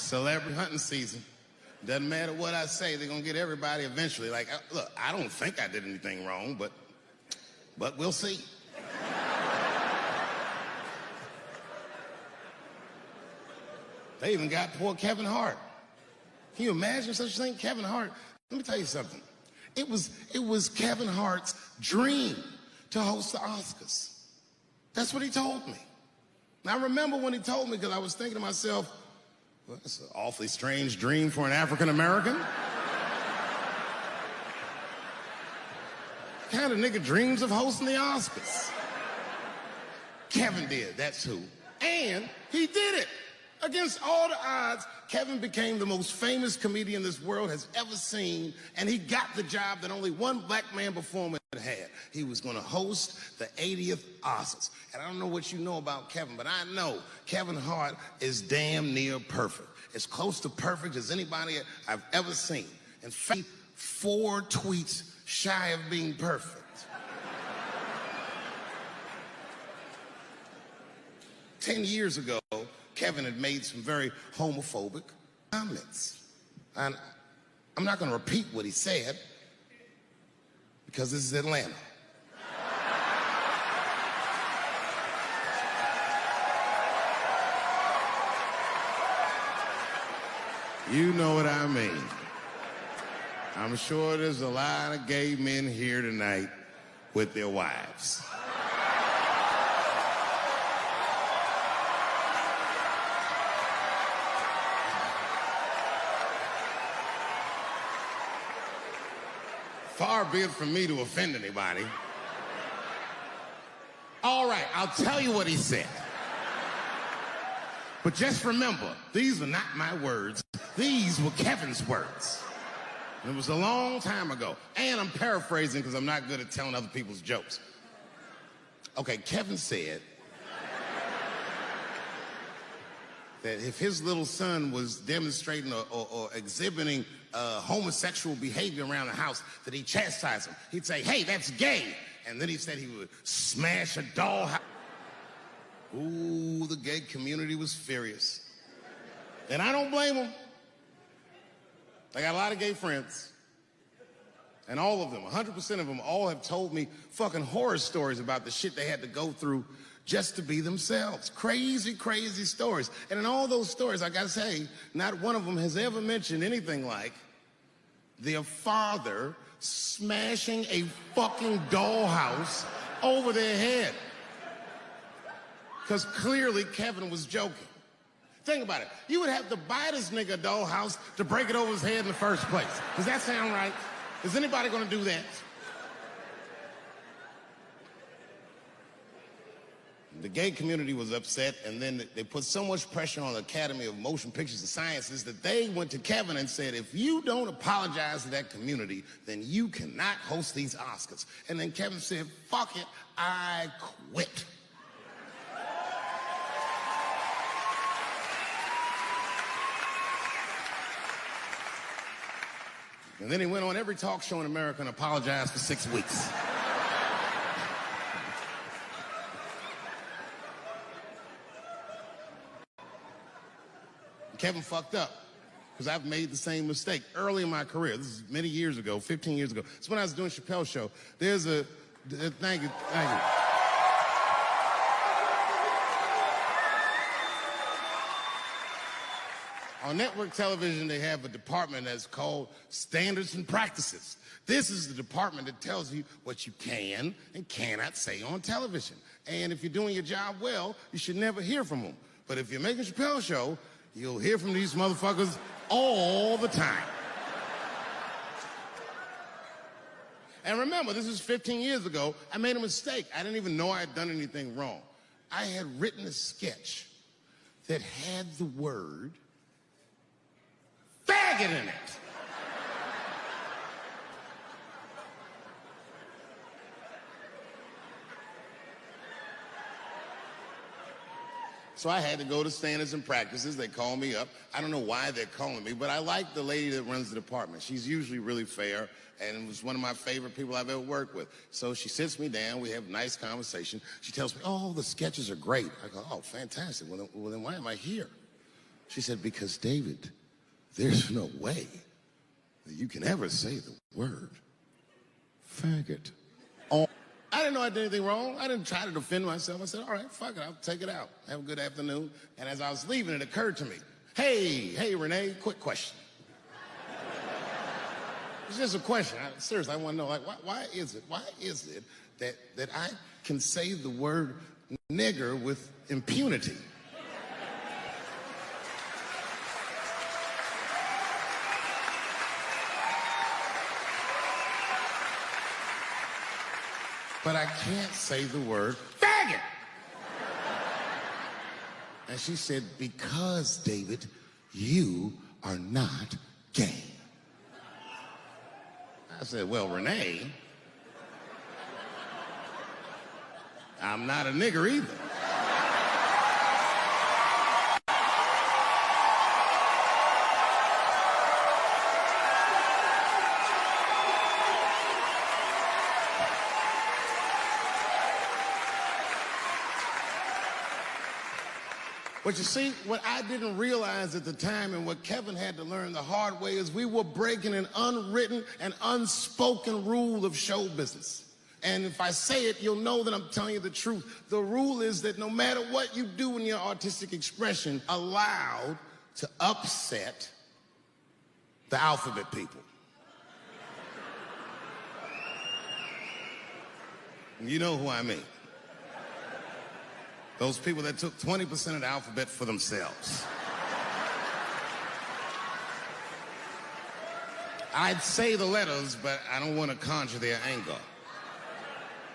Celebrity hunting season. Doesn't matter what I say, they're gonna get everybody eventually. Like, look, I don't think I did anything wrong, but we'll see. They even got poor Kevin Hart. Can you imagine such a thing? Kevin Hart, let me tell you something. It was Kevin Hart's dream to host the Oscars. That's what he told me. And I remember when he told me, because I was thinking to myself, well, that's an awfully strange dream for an African American. Kind of nigga dreams of hosting the Oscars. Kevin did, that's who. And he did it. Against all the odds, Kevin became the most famous comedian this world has ever seen, and he got the job that only one black man before him had. He was going to host the 80th Oscars. And I don't know what you know about Kevin, but I know Kevin Hart is damn near perfect. As close to perfect as anybody I've ever seen. In fact, 4 tweets shy of being perfect. 10 years ago, Kevin had made some very homophobic comments. And I'm not going to repeat what he said because this is Atlanta. You know what I mean. I'm sure there's a lot of gay men here tonight with their wives. Far be it from me to offend anybody. All right, I'll tell you what he said. But just remember, these were not my words. These were Kevin's words. And it was a long time ago. And I'm paraphrasing because I'm not good at telling other people's jokes. Okay, Kevin said that if his little son was demonstrating or exhibiting homosexual behavior around the house, that he'd chastise him. He'd say, hey, that's gay. And then he said he would smash a dollhouse. Ooh, the gay community was furious. And I don't blame them. I got a lot of gay friends. And all of them, 100% of them, all have told me fucking horror stories about the shit they had to go through just to be themselves. Crazy, crazy stories. And in all those stories, I gotta say, not one of them has ever mentioned anything like their father smashing a fucking dollhouse over their head. Because clearly Kevin was joking. Think about it. You would have to buy this nigga a dollhouse to break it over his head in the first place. Does that sound right? Is anybody gonna do that? The gay community was upset, and then they put so much pressure on the Academy of Motion Pictures and Sciences that they went to Kevin and said, if you don't apologize to that community, then you cannot host these Oscars. And then Kevin said, fuck it, I quit. And then he went on every talk show in America and apologized for 6 weeks. Kevin fucked up, because I've made the same mistake early in my career. This is many years ago, 15 years ago. It's when I was doing Chappelle's show. There's a thank you. On network television, they have a department that's called Standards and Practices. This is the department that tells you what you can and cannot say on television. And if you're doing your job well, you should never hear from them. But if you're making Chappelle's show, you'll hear from these motherfuckers all the time. And remember, this was 15 years ago. I made a mistake. I didn't even know I had done anything wrong. I had written a sketch that had the word faggot in it. So I had to go to Standards and Practices. They called me up. I don't know why they're calling me, but I like the lady that runs the department. She's usually really fair and was one of my favorite people I've ever worked with. So she sits me down. We have a nice conversation. She tells me, oh, the sketches are great. I go, oh, fantastic. Well, then why am I here? She said, because David, there's no way that you can ever say the word faggot. Oh. I didn't know I did anything wrong. I didn't try to defend myself. I said, all right, fuck it, I'll take it out. Have a good afternoon. And as I was leaving, it occurred to me, hey, Renee, quick question. It's just a question. Seriously, I want to know, like, why is it that I can say the word nigger with impunity? But I can't say the word faggot. And she said, because, David, you are not gay. I said, well, Renee, I'm not a nigger either. But you see, what I didn't realize at the time and what Kevin had to learn the hard way is we were breaking an unwritten and unspoken rule of show business. And if I say it, you'll know that I'm telling you the truth. The rule is that no matter what you do in your artistic expression, allowed to upset the alphabet people. You know who I mean. Those people that took 20% of the alphabet for themselves. I'd say the letters, but I don't want to conjure their anger.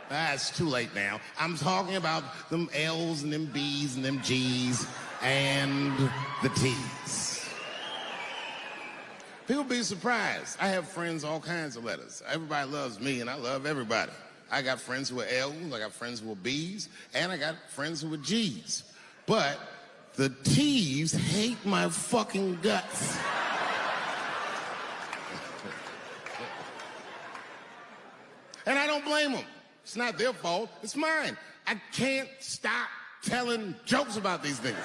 It's too late now. I'm talking about them L's and them B's and them G's and the T's. People be surprised. I have friends, all kinds of letters. Everybody loves me, and I love everybody. I got friends who are L's, I got friends who are B's, and I got friends who are G's. But the T's hate my fucking guts. And I don't blame them. It's not their fault, it's mine. I can't stop telling jokes about these things.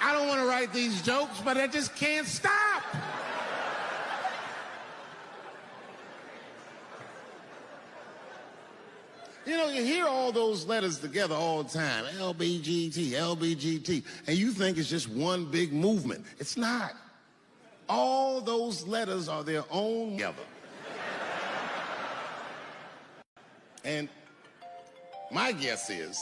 I don't want to write these jokes, but I just can't stop. You know, you hear all those letters together all the time, LBGT, LBGT, and you think it's just one big movement. It's not. All those letters are their own together. And my guess is,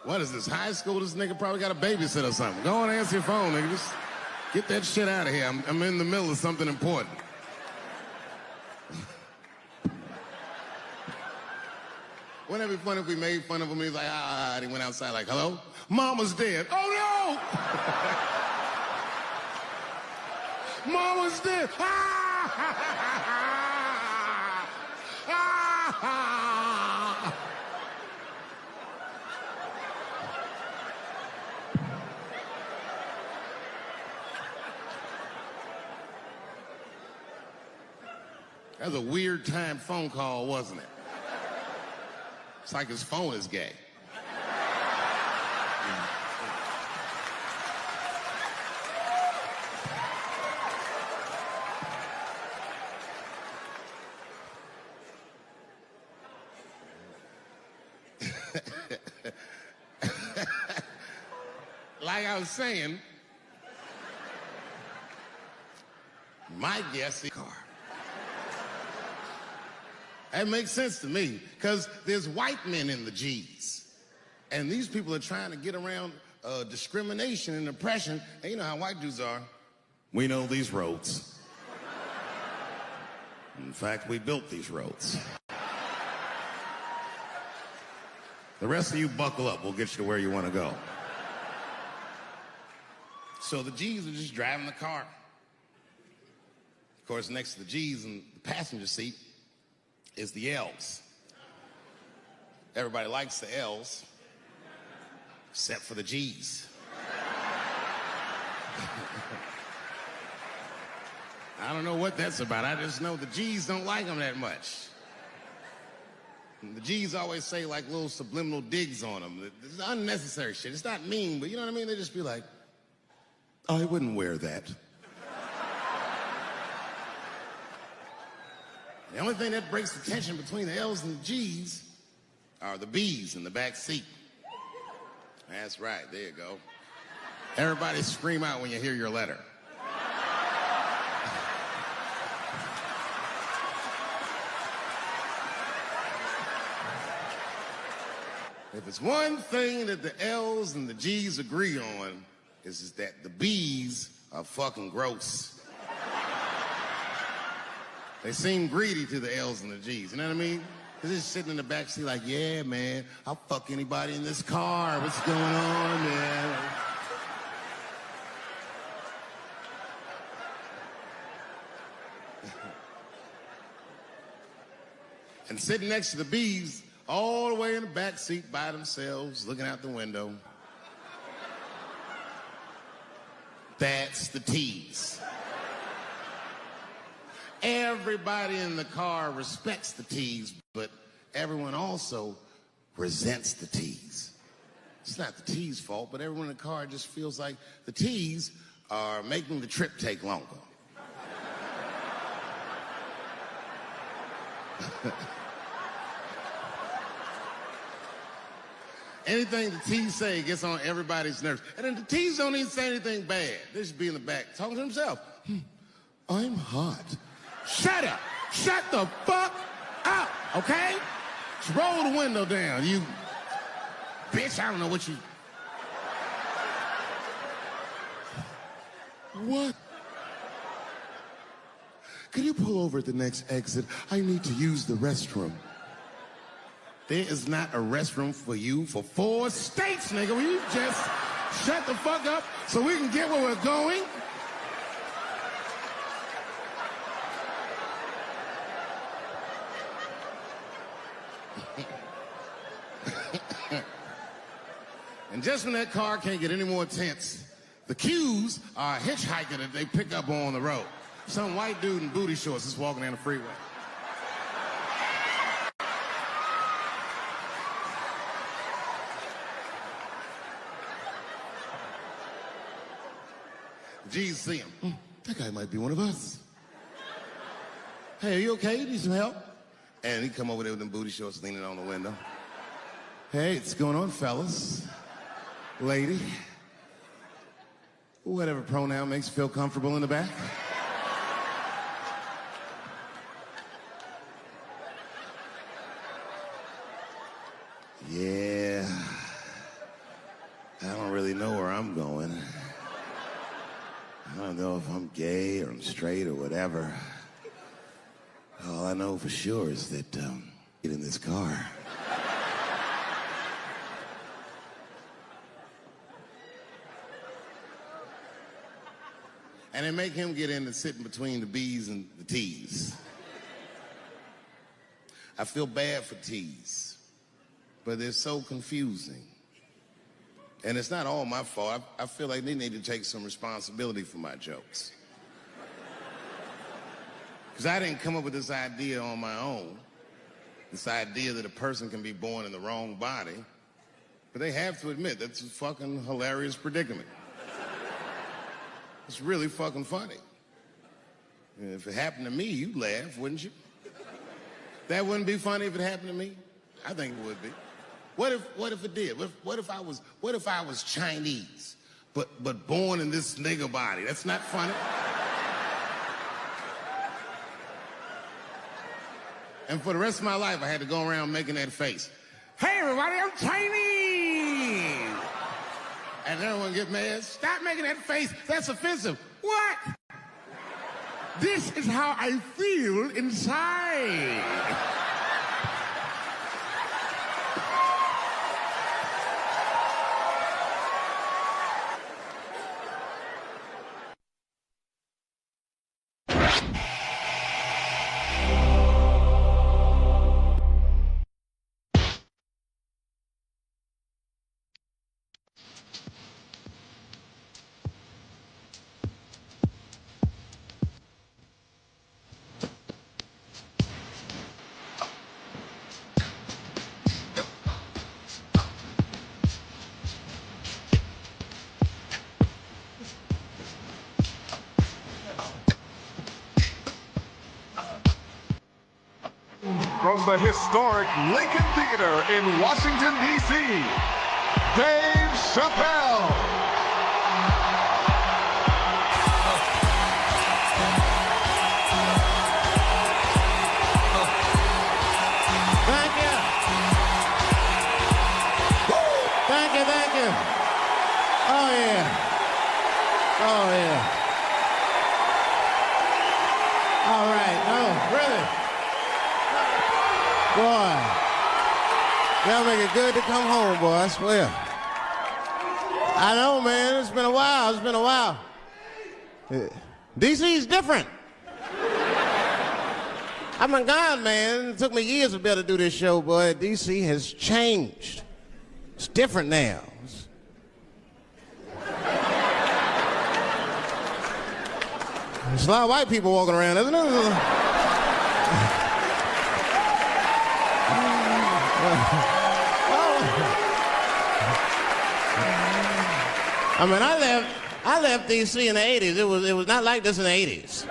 what is this, high school? This nigga probably got a babysitter or something. Go on and answer your phone, nigga. Just get that shit out of here. I'm in the middle of something important. Wouldn't it be funny if we made fun of him? He's like, and he went outside like, hello? Mama's dead. Oh, no! Mama's dead. That was a weird time phone call, wasn't it? It's like his phone is gay. Like I was saying, my guess is car. That makes sense to me, because there's white men in the G's. And these people are trying to get around discrimination and oppression. And you know how white dudes are. We know these roads. In fact, we built these roads. The rest of you buckle up. We'll get you to where you want to go. So the G's are just driving the car. Of course, next to the G's in the passenger seat is the L's. Everybody likes the L's, except for the G's. I don't know what that's about. I just know the G's don't like them that much. And the G's always say like little subliminal digs on them. It's unnecessary shit. It's not mean, but you know what I mean? They just be like, I wouldn't wear that. The only thing that breaks the tension between the L's and the G's are the B's in the back seat. That's right, there you go. Everybody scream out when you hear your letter. If it's one thing that the L's and the G's agree on, is that the B's are fucking gross. They seem greedy to the L's and the G's, you know what I mean? They're just sitting in the back seat like, yeah, man, I'll fuck anybody in this car. What's going on, man? And sitting next to the B's, all the way in the back seat by themselves, looking out the window. That's the T's. Everybody in the car respects the T's, but everyone also resents the T's. It's not the T's' fault, but everyone in the car just feels like the T's are making the trip take longer. Anything the T's say gets on everybody's nerves. And then the T's don't even say anything bad. They just be in the back talking to themselves. I'm hot. Shut up. Shut the fuck up, okay? Just roll the window down, you bitch. I don't know what you... What? Can you pull over at the next exit? I need to use the restroom. There is not a restroom for you for 4 states, nigga. Will you just shut the fuck up so we can get where we're going? And just when that car can't get any more tense, the Q's are a hitchhiker that they pick up on the road. Some white dude in booty shorts is walking down the freeway. G's see him. That guy might be one of us. Hey, are you okay? You need some help? And he come over there with them booty shorts leaning on the window. Hey, what's going on, fellas? Lady. Whatever pronoun makes you feel comfortable in the back. Yeah. I don't really know where I'm going. I don't know if I'm gay or I'm straight or whatever. All I know for sure is that get in this car. And they make him get in and sit in between the B's and the T's. I feel bad for T's, but they're so confusing. And it's not all my fault. I feel like they need to take some responsibility for my jokes. Because I didn't come up with this idea on my own. This idea that a person can be born in the wrong body. But they have to admit, that's a fucking hilarious predicament. It's really fucking funny. And if it happened to me, you'd laugh, wouldn't you? That wouldn't be funny if it happened to me? I think it would be. What if it did? What if I was Chinese, but born in this nigga body? That's not funny. And for the rest of my life, I had to go around making that face. Hey, everybody, I'm Chinese. And everyone get mad. Stop making that face. That's offensive. What? This is how I feel inside. from the historic Lincoln Theater in Washington, D.C., Dave Chappelle. Thank you. Thank you, thank you. Oh, yeah. Oh, yeah. All right. No, really. Boy. That'll make it good to come home, boy, I swear. I know, man. It's been a while. It's been a while. DC's different. I've been gone, man. It took me years to be able to do this show, boy. DC has changed. It's different now. There's a lot of white people walking around, isn't there? I mean, I left D.C. in the 80s. It was not like this in the 80s.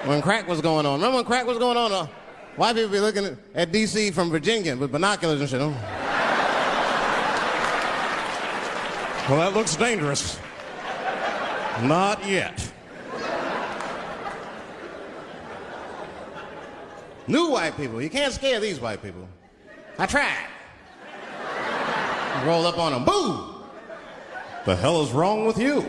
When crack was going on. Remember when crack was going on? White people be looking at D.C. from Virginia with binoculars and shit. Oh. Well, that looks dangerous. Not yet. New white people. You can't scare these white people. I tried. Roll up on them. Boo! The hell is wrong with you?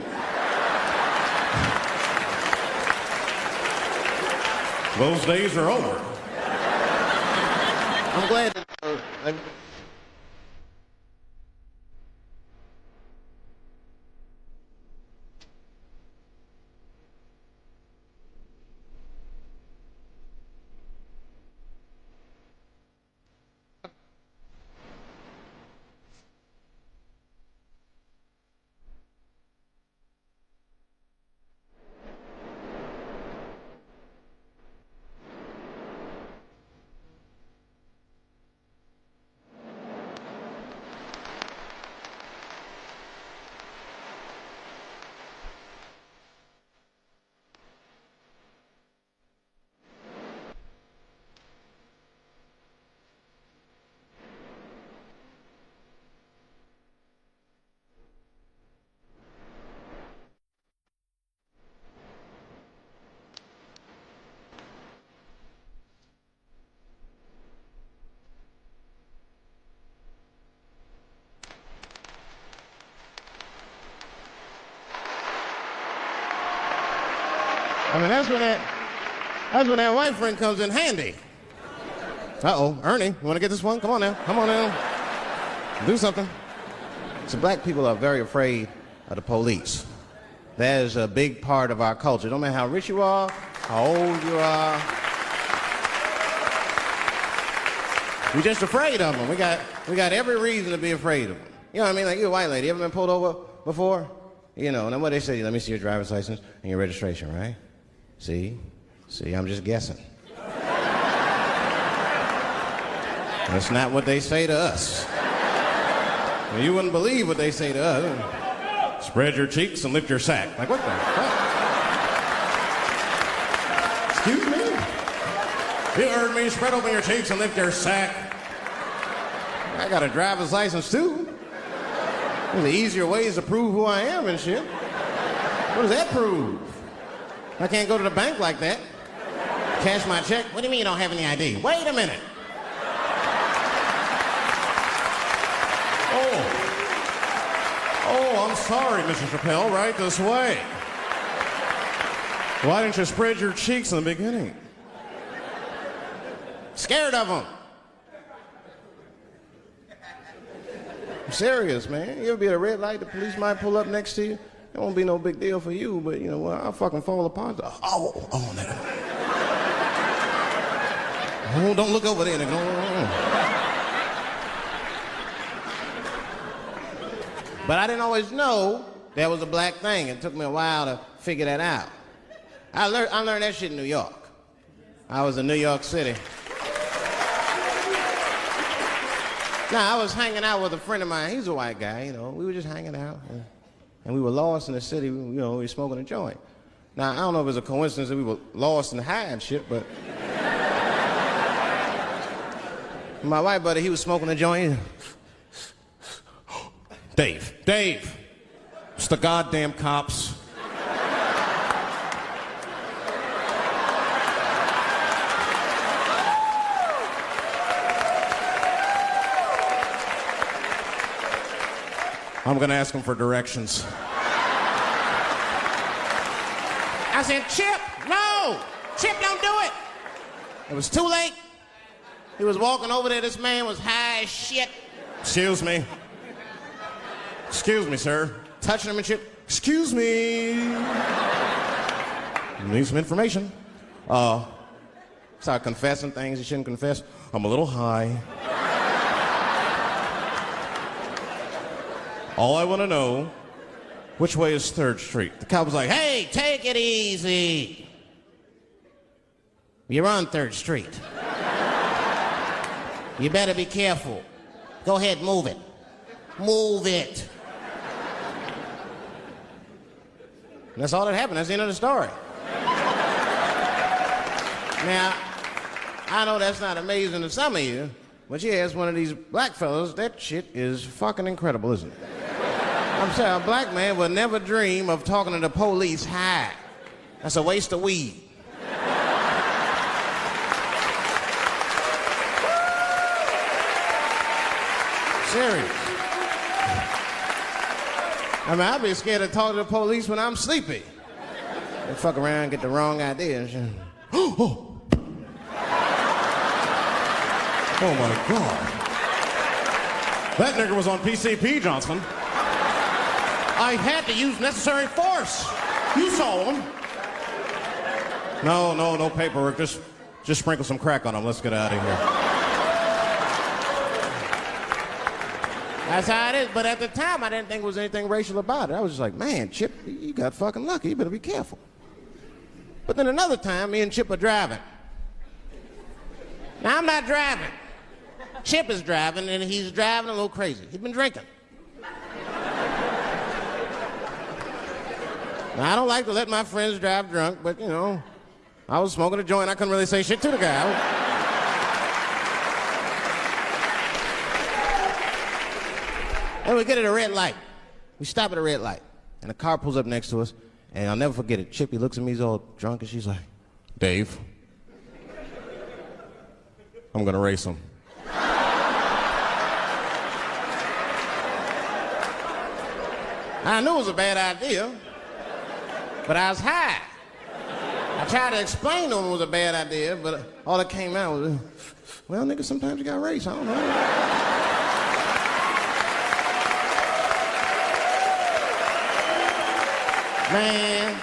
Those days are over. I'm glad that that's when that white friend comes in handy. Uh-oh, Ernie, you want to get this one? Come on now, come on now. Do something. So black people are very afraid of the police. That is a big part of our culture. No matter how rich you are, how old you are. We're just afraid of them. We got every reason to be afraid of them. You know what I mean? Like, you're a white lady. You ever been pulled over before? You know, and then what they say, let me see your driver's license and your registration, right? See, I'm just guessing. That's not what they say to us. Well, you wouldn't believe what they say to us. Spread your cheeks and lift your sack. Like, what the fuck? Excuse me? You heard me. Spread open your cheeks and lift your sack. I got a driver's license, too. There's easier ways to prove who I am and shit. What does that prove? I can't go to the bank like that. Cash my check. What do you mean you don't have any ID? Wait a minute. Oh, I'm sorry, Mr. Chappelle. Right this way. Why didn't you spread your cheeks in the beginning? Scared of them. I'm serious, man. You ever be at a red light, the police might pull up next to you? It won't be no big deal for you, but, you know, well, I'll fucking fall apart. Oh, nigga. Oh, don't look over there, nigga. But I didn't always know that was a black thing. It took me a while to figure that out. I learned that shit in New York. I was in New York City. Now, I was hanging out with a friend of mine. He's a white guy, you know. We were just hanging out. And we were lost in the city, you know, we were smoking a joint. Now, I don't know if it was a coincidence that we were lost and high and shit, but My white buddy, he was smoking a joint. Dave, it's the goddamn cops. I'm gonna ask him for directions. I said, Chip, no! Chip, don't do it! It was too late. He was walking over there. This man was high as shit. Excuse me, sir. Touching him and shit. Excuse me. Need some information. Start confessing things he shouldn't confess. I'm a little high. All I want to know, which way is 3rd Street? The cop was like, hey, take it easy. You're on 3rd Street. You better be careful. Go ahead, move it. Move it. And that's all that happened. That's the end of the story. Now, I know that's not amazing to some of you, but you ask one of these black fellas, that shit is fucking incredible, isn't it? I'm saying a black man would never dream of talking to the police high. That's a waste of weed. Serious. I mean, I'd be scared to talk to the police when I'm sleepy. They fuck around and get the wrong idea and shit. Oh my God. That nigga was on PCP, Johnson. I had to use necessary force. You saw him. No paperwork. Just sprinkle some crack on him. Let's get out of here. That's how it is. But at the time, I didn't think there was anything racial about it. I was just like, man, Chip, you got fucking lucky. You better be careful. But then another time, me and Chip are driving. Now, I'm not driving. Chip is driving, and he's driving a little crazy. He's been drinking. Now, I don't like to let my friends drive drunk, but, you know, I was smoking a joint. I couldn't really say shit to the guy. And we get at a red light. We stop at a red light, and a car pulls up next to us, and I'll never forget it. Chippy looks at me, he's all drunk, and she's like, Dave, I'm gonna race him. I knew it was a bad idea, but I was high. I tried to explain to him it was a bad idea, but all that came out was, well, nigga, sometimes you gotta race, I don't know. Man,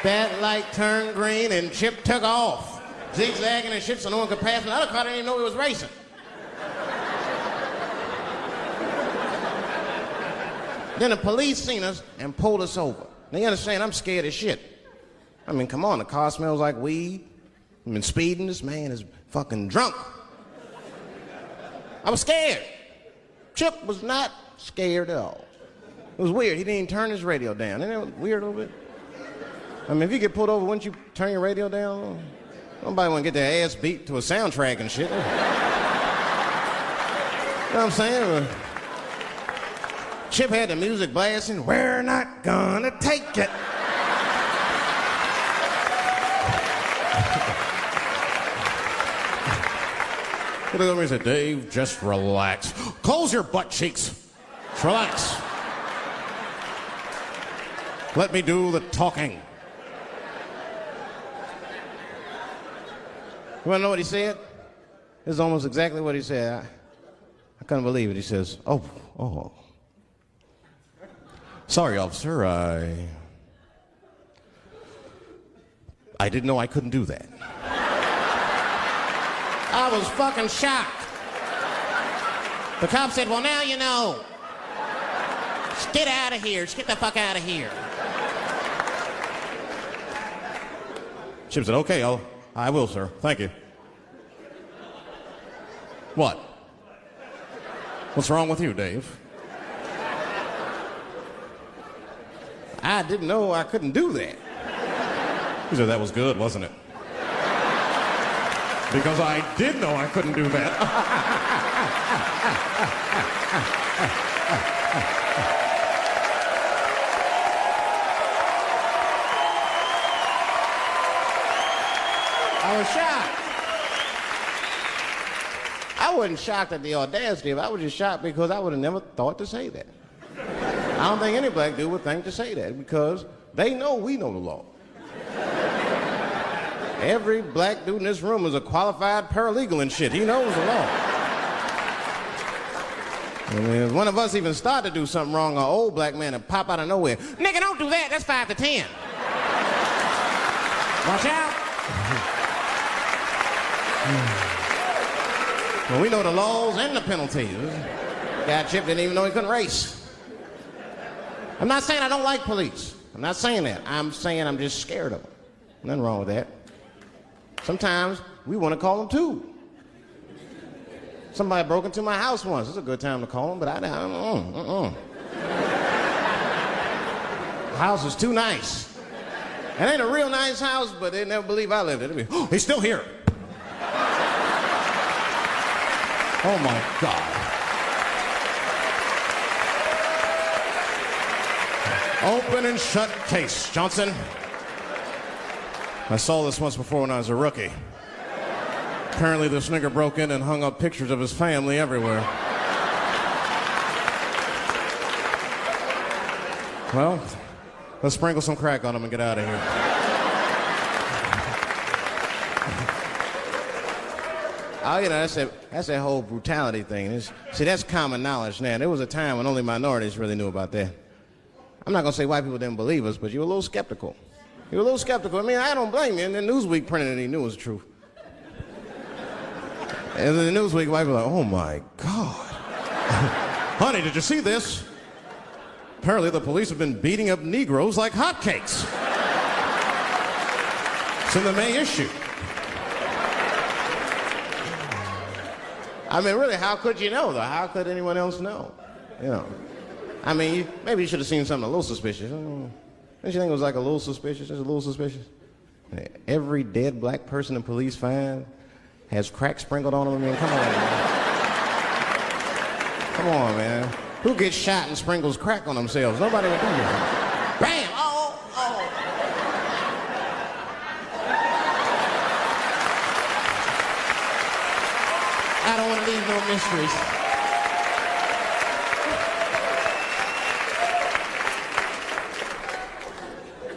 that light turned green and Chip took off, zigzagging and shit so no one could pass me. The other car didn't even know he was racing. Then the police seen us and pulled us over. Now you understand, I'm scared as shit. I mean, come on, the car smells like weed. I've been speeding, this man is fucking drunk. I was scared. Chip was not scared at all. It was weird. He didn't even turn his radio down. Isn't that weird a little bit? I mean, if you get pulled over, wouldn't you turn your radio down? Nobody want to get their ass beat to a soundtrack and shit. You know what I'm saying? Chip had the music blasting. We're not gonna take it. He looked at me and said, Dave, just relax. Close your butt cheeks. Just relax. Let me do the talking. You want to know what he said? This is almost exactly what he said. I couldn't believe it. He says, oh. Sorry, officer, I didn't know I couldn't do that. I was fucking shocked. The cop said, well, now you know. Just get out of here. Just get the fuck out of here. Chip said, okay, I will, sir. Thank you. What? What's wrong with you, Dave? I didn't know I couldn't do that. He said, that was good, wasn't it? Because I did know I couldn't do that. I was shocked. I wasn't shocked at the audacity of it. I was just shocked because I would have never thought to say that. I don't think any black dude would think to say that because they know we know the law. Every black dude in this room is a qualified paralegal and shit. He knows the law. I mean, if one of us even start to do something wrong, an old black man will pop out of nowhere. Nigga, don't do that. That's 5 to 10. Watch out. Well, we know the laws and the penalties. Guy Chip didn't even know he couldn't race. I'm not saying I don't like police. I'm not saying that. I'm saying I'm just scared of them. Nothing wrong with that. Sometimes we want to call them too. Somebody broke into my house once. It's a good time to call them, but I don't. The house is too nice. It ain't a real nice house, but they never believe I lived in it. Oh, he's still here. Oh my God. Open and shut case, Johnson. I saw this once before when I was a rookie. Apparently this nigger broke in and hung up pictures of his family everywhere. Well, let's sprinkle some crack on him and get out of here. Oh, you know, that's that whole brutality thing. See, that's common knowledge now. There was a time when only minorities really knew about that. I'm not going to say white people didn't believe us, but you were a little skeptical. You were a little skeptical. I mean, I don't blame you. And then Newsweek printed it, he knew it was true. And then the Newsweek white people were like, oh my God. Honey, did you see this? Apparently the police have been beating up Negroes like hotcakes. It's in the May issue. I mean, really, how could you know, though? How could anyone else know? You know. I mean, maybe you should have seen something a little suspicious. Don't you think it was like a little suspicious? Just a little suspicious? Every dead black person the police find has crack sprinkled on them. I mean, come on, man. Come on, man. Who gets shot and sprinkles crack on themselves? Nobody would do that. Bam! Oh, oh. I don't want to leave no mysteries.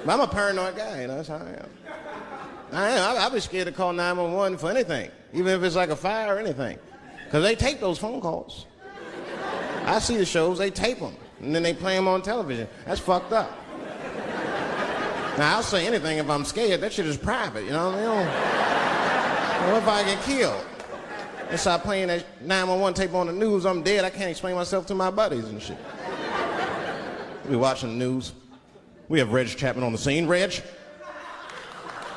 But I'm a paranoid guy, you know, that's how I am. I'd be scared to call 911 for anything, even if it's like a fire or anything. Because they tape those phone calls. I see the shows, they tape them, and then they play them on television. That's fucked up. Now, I'll say anything if I'm scared. That shit is private, you know what I mean? What if I get killed? They start playing that 911 tape on the news, I'm dead, I can't explain myself to my buddies and shit. We watching the news. We have Reg Chapman on the scene. Reg,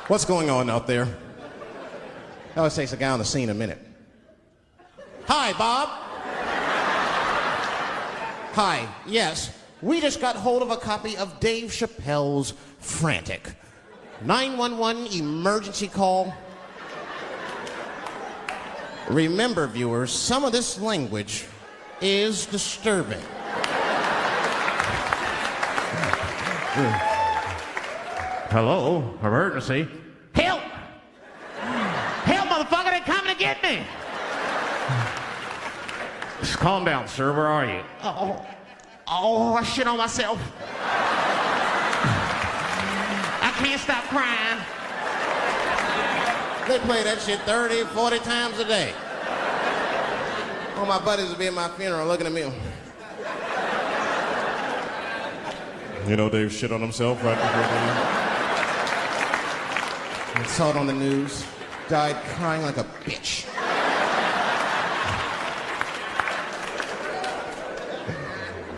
what's going on out there? That always takes a guy on the scene a minute. Hi, Bob. Hi, yes. We just got hold of a copy of Dave Chappelle's Frantic. 911 emergency call. Remember, viewers, some of this language is disturbing. Hello, emergency. Help! Help, motherfucker, they're coming to get me! Just calm down, sir, where are you? I shit on myself. I can't stop crying. They play that shit 30, 40 times a day. All my buddies will be at my funeral looking at me. You know Dave shit on himself right before the I saw it on the news. Died crying like a bitch.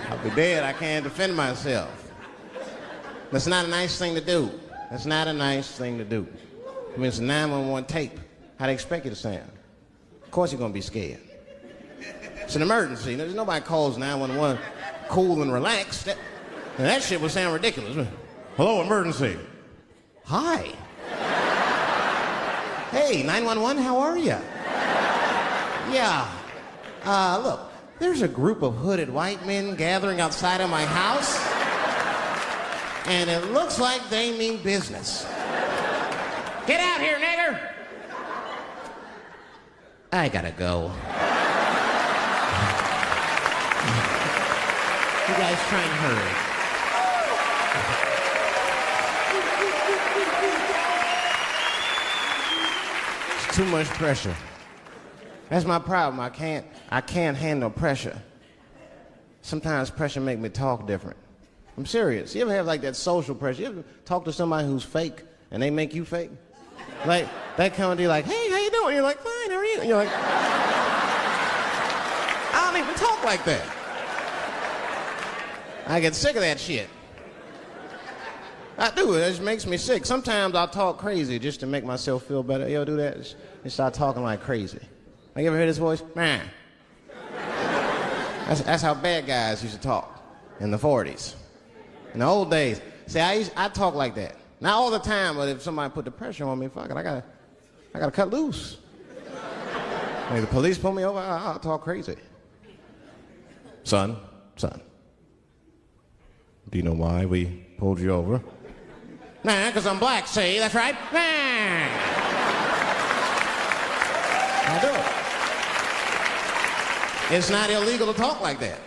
I'll be dead. I can't defend myself. That's not a nice thing to do. That's not a nice thing to do. I mean, it's a 911 tape. How do they expect you to sound? Of course you're going to be scared. It's an emergency. There's nobody calls 911 cool and relaxed. That shit would sound ridiculous. Hello, emergency. Hi. Hey, 911, how are you? Yeah. Look, there's a group of hooded white men gathering outside of my house, and it looks like they mean business. Get out here, nigger! I gotta go. You guys try and hurry. It's too much pressure. That's my problem. I can't handle pressure. Sometimes pressure make me talk different. I'm serious. You ever have like that social pressure? You ever talk to somebody who's fake and they make you fake? Like that kind of deal, like, hey, how you doing? You're like, fine, how are you? And you're like, I don't even talk like that. I get sick of that shit. I do. It just makes me sick. Sometimes I'll talk crazy just to make myself feel better. You ever do that? Just start talking like crazy. Like, you ever hear this voice? Man. That's how bad guys used to talk in the 40s. In the old days. See, I talk like that. Not all the time, but if somebody put the pressure on me, fuck it, I gotta cut loose. Like the police pull me over, I'll talk crazy. Son, do you know why we pulled you over? Nah, because I'm black, see, that's right. Nah. I'll do it. It's not illegal to talk like that.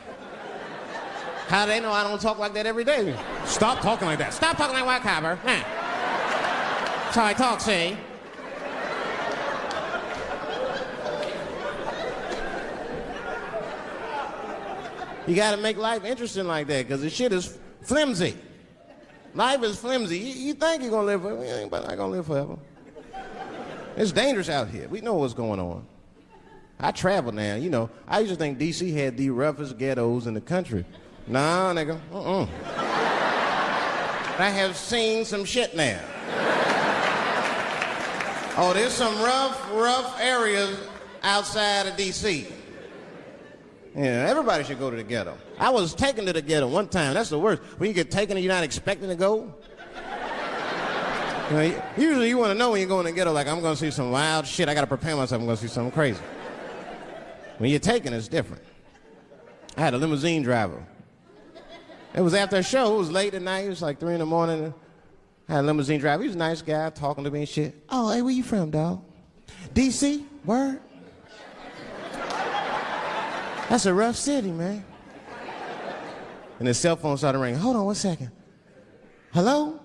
How do they know I don't talk like that every day? Stop talking like that. Stop talking like white copper. Nah. That's how I talk, see? You gotta make life interesting like that, because the shit is flimsy. Life is flimsy. You think you're gonna live forever, you ain't not gonna live forever. It's dangerous out here. We know what's going on. I travel now, you know. I used to think D.C. had the roughest ghettos in the country. Nah, nigga, I have seen some shit now. Oh, there's some rough areas outside of D.C. Yeah, everybody should go to the ghetto. I was taken to the ghetto one time. That's the worst. When you get taken and you're not expecting to go. You know, usually you want to know when you're going to the ghetto, like, I'm going to see some wild shit. I got to prepare myself. I'm going to see something crazy. When you're taken, it's different. I had a limousine driver. It was after a show. It was late at night. It was like 3 in the morning. I had a limousine driver. He was a nice guy, talking to me and shit. Oh, hey, where you from, dog? D.C.? Word? That's a rough city, man. And his cell phone started ringing. Hold on 1 second. Hello?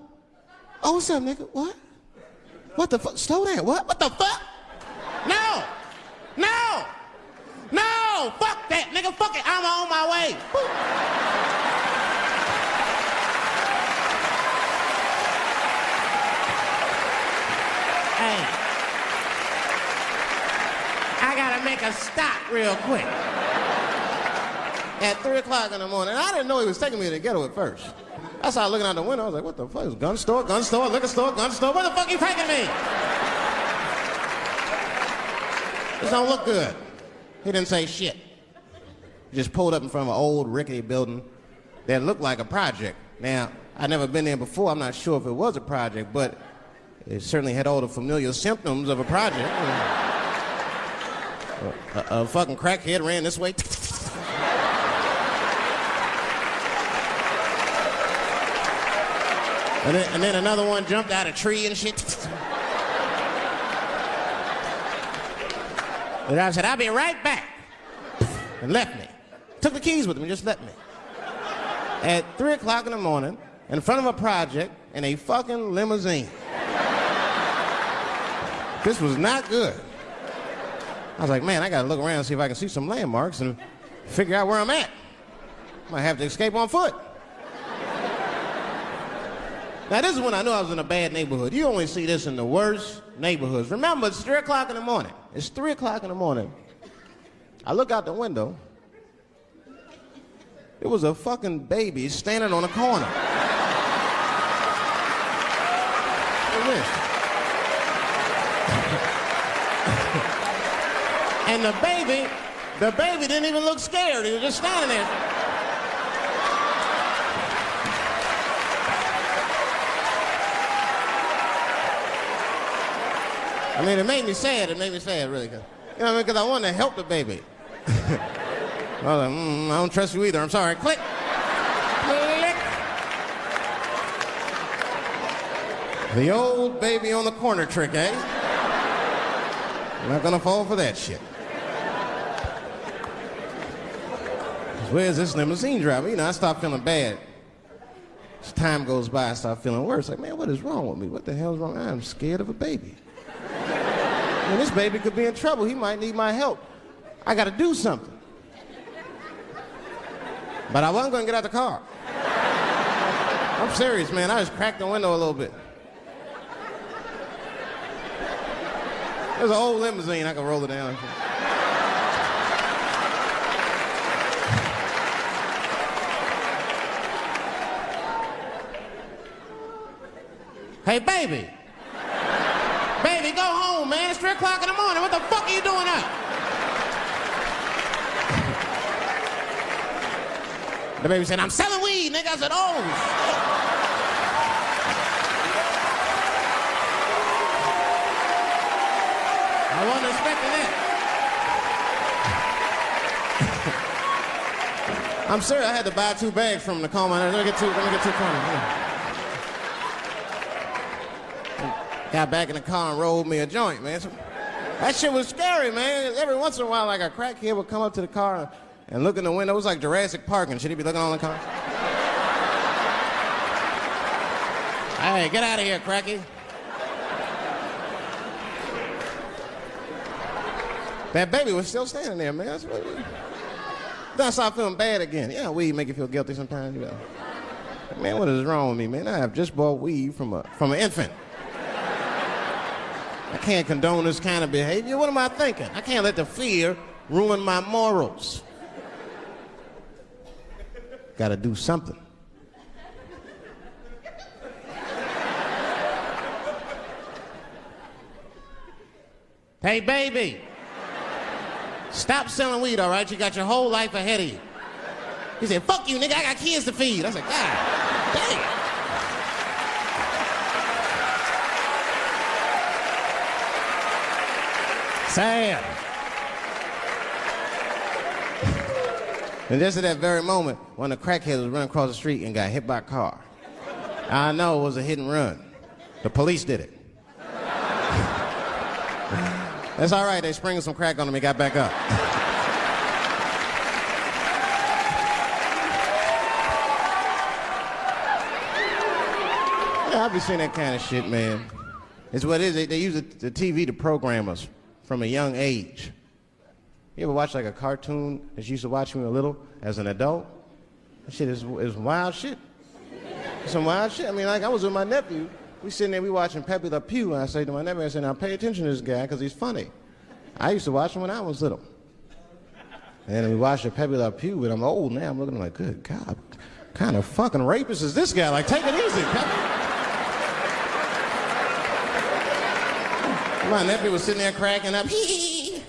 Oh, what's up, nigga? What? What the fuck? Slow down. What the fuck? No! No! No! Fuck that, nigga. Fuck it. I'm on my way. Hey. I gotta make a stop real quick. At 3 o'clock in the morning. I didn't know he was taking me to the ghetto at first. I started looking out the window. I was like, what the fuck? Is gun store, liquor store, gun store? Where the fuck are you taking me? This don't look good. He didn't say shit. He just pulled up in front of an old rickety building that looked like a project. Now, I'd never been there before. I'm not sure if it was a project, but it certainly had all the familiar symptoms of a project. A fucking crackhead ran this way. And then another one jumped out of a tree and shit. And I said, I'll be right back. And left me. Took the keys with him and just left me. At 3 o'clock in the morning, in front of a project, in a fucking limousine. This was not good. I was like, man, I gotta look around and see if I can see some landmarks and figure out where I'm at. Might have to escape on foot. Now, this is when I knew I was in a bad neighborhood. You only see this in the worst neighborhoods. Remember, it's 3 o'clock in the morning. It's 3 o'clock in the morning. I look out the window. There was a fucking baby standing on a corner. Look at this. And the baby didn't even look scared. He was just standing there. I mean, it made me sad. It made me sad, really. You know what I mean? Because I wanted to help the baby. I was like, I don't trust you either. I'm sorry. Click. Click. The old baby on the corner trick, eh? I'm not gonna fall for that shit. Where's this limousine driver? You know, I start feeling bad. As time goes by, I start feeling worse. Like, man, what is wrong with me? What the hell's wrong? I'm scared of a baby. Man, this baby could be in trouble. He might need my help. I gotta do something. But I wasn't gonna get out the car. I'm serious, man. I just cracked the window a little bit. There's an old limousine. I can roll it down. Hey, baby. Baby, go home, man. It's 3 o'clock in the morning. What the fuck are you doing up? The baby said, I'm selling weed, nigga. I said, oh, shit. I wasn't expecting that. I'm serious. I had to buy 2 bags from him to calm my nerves. Let me get 2 from him. Got back in the car and rolled me a joint, man. So, that shit was scary, man. Every once in a while, like a crackhead would come up to the car and look in the window. It was like Jurassic Park and shit. He'd be looking on the car. Hey, get out of here, cracky. That baby was still standing there, man. Then I started feeling bad again. Yeah, weed make you feel guilty sometimes. You know. Man, what is wrong with me, man? I have just bought weed from an infant. I can't condone this kind of behavior. What am I thinking? I can't let the fear ruin my morals. Gotta do something. Hey, baby. Stop selling weed, all right? You got your whole life ahead of you. He said, fuck you, nigga. I got kids to feed. I said, God damn. Sam. And just at that very moment, one of the crackheads was running across the street and got hit by a car. I know it was a hit and run. The police did it. That's all right. They sprinkled some crack on him and got back up. Yeah, I be seeing that kind of shit, man. It's what it is. They use the TV to program us from a young age. You ever watch like a cartoon that you used to watch when you were little as an adult? That shit is wild shit. Some wild shit. I mean, like I was with my nephew. We sitting there, we watching Pepe Le Pew, and I say to my nephew, I say, now pay attention to this guy because he's funny. I used to watch him when I was little. And then we watched Pepe Le Pew, and I'm old now. I'm looking like, good God, what kind of fucking rapist is this guy? Like, take it easy, Pepe. My nephew was sitting there cracking up. Hee.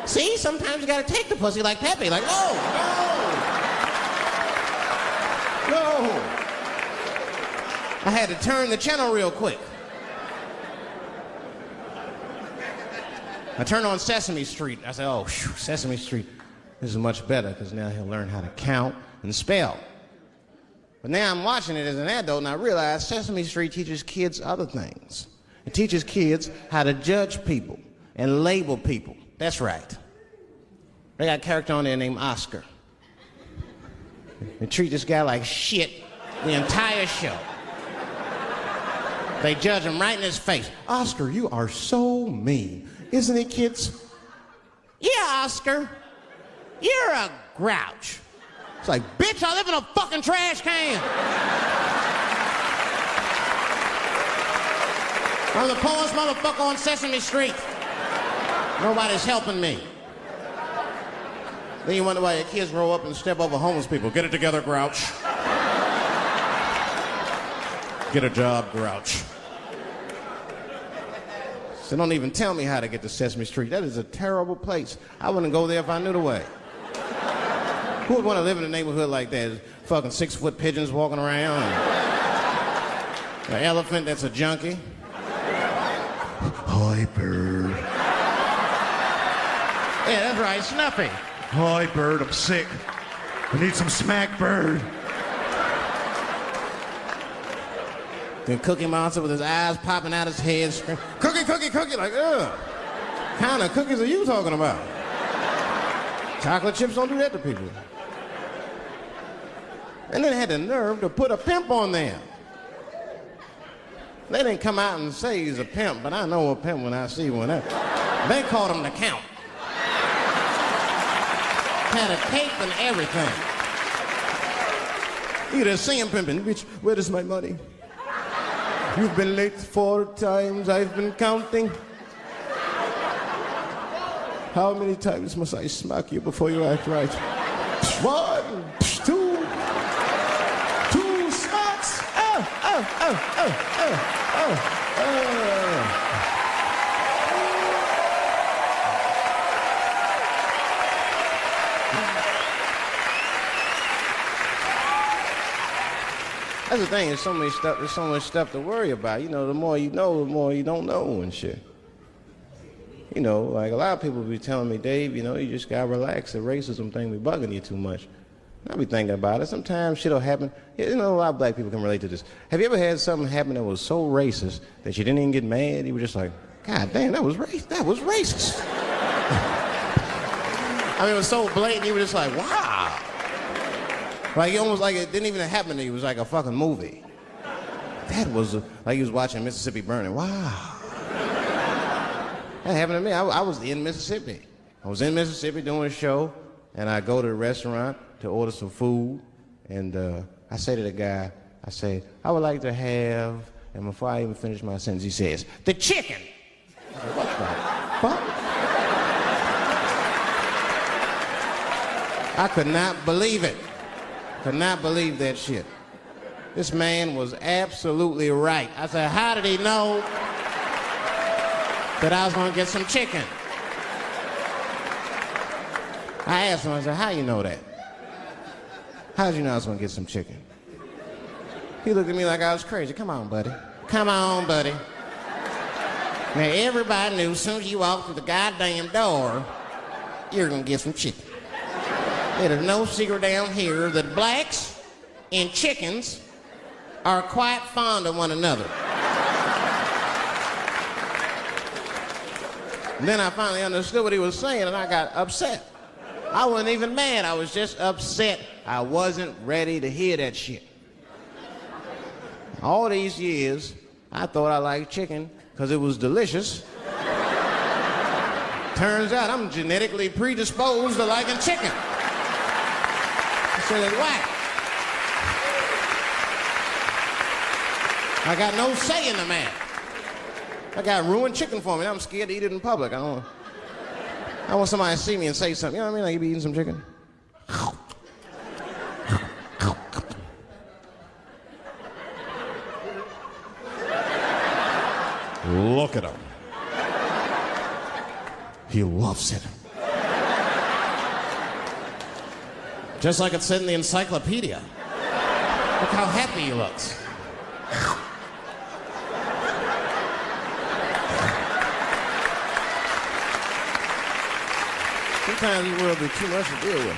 See, sometimes you gotta take the pussy like Pepe. Like, no. I had to turn the channel real quick. I turned on Sesame Street. I said, oh, Sesame Street. This is much better because now he'll learn how to count and spell. But now I'm watching it as an adult and I realize Sesame Street teaches kids other things. It teaches kids how to judge people and label people. That's right. They got a character on there named Oscar. They treat this guy like shit the entire show. They judge him right in his face. Oscar, you are so mean. Isn't it, kids? Yeah, Oscar. You're a grouch. It's like, bitch, I live in a fucking trash can. I'm the poorest motherfucker on Sesame Street. Nobody's helping me. Then you wonder why your kids grow up and step over homeless people. Get it together, grouch. Get a job, grouch. So don't even tell me how to get to Sesame Street. That is a terrible place. I wouldn't go there if I knew the way. Who would want to live in a neighborhood like that? Fucking 6-foot pigeons walking around. And an elephant that's a junkie. Oh, Hi, Bird. Yeah, that's right, Snuffy. Hi, Bird, I'm sick. I need some smack, Bird. Then Cookie Monster with his eyes popping out his head, screaming, "Cookie, cookie, cookie!" Like, ugh. What kind of cookies are you talking about? Chocolate chips don't do that to people. And then had the nerve to put a pimp on there. They didn't come out and say he's a pimp, but I know a pimp when I see one. They called him the Count. Had a cape and everything. You just see him pimping. Bitch, where is my money? You've been late 4 times, I've been counting. How many times must I smack you before you act right? 1, 2 smacks. Oh, oh, oh, oh, oh, oh, oh. That's the thing, there's so much stuff to worry about. You know, the more you know, the more you don't know and shit. You know, like a lot of people be telling me, Dave, you know, you just gotta relax. The racism thing be bugging you too much. I be thinking about it. Sometimes shit'll happen. You know, a lot of black people can relate to this. Have you ever had something happen that was so racist that you didn't even get mad? You were just like, God damn, that was racist. I mean, it was so blatant, you were just like, wow. Like, you almost like it didn't even happen to you. It was like a fucking movie. That was like you was watching Mississippi Burning. Wow. That happened to me. I was in Mississippi. I was in Mississippi doing a show, and I go to the restaurant to order some food, and I say to the guy, I say, I would like to have, and before I even finish my sentence, he says, the chicken. I said, what the fuck? I could not believe it. Could not believe that shit. This man was absolutely right. I said, how did he know that I was gonna get some chicken? I asked him, I said, how you know that? How did you know I was gonna get some chicken? He looked at me like I was crazy. Come on, buddy. Come on, buddy. Now, everybody knew as soon as you walked through the goddamn door, you're gonna get some chicken. There's no secret down here that blacks and chickens are quite fond of one another. And then I finally understood what he was saying, and I got upset. I wasn't even mad. I was just upset. I wasn't ready to hear that shit. All these years, I thought I liked chicken because it was delicious. Turns out I'm genetically predisposed to liking chicken. I said, it's whack. I got no say in the matter. I got ruined chicken for me. I'm scared to eat it in public. I want somebody to see me and say something. You know what I mean? Like, you be eating some chicken. Look at him. He loves it. Just like it said in the encyclopedia. Look how happy he looks. Sometimes this world be too much to deal with.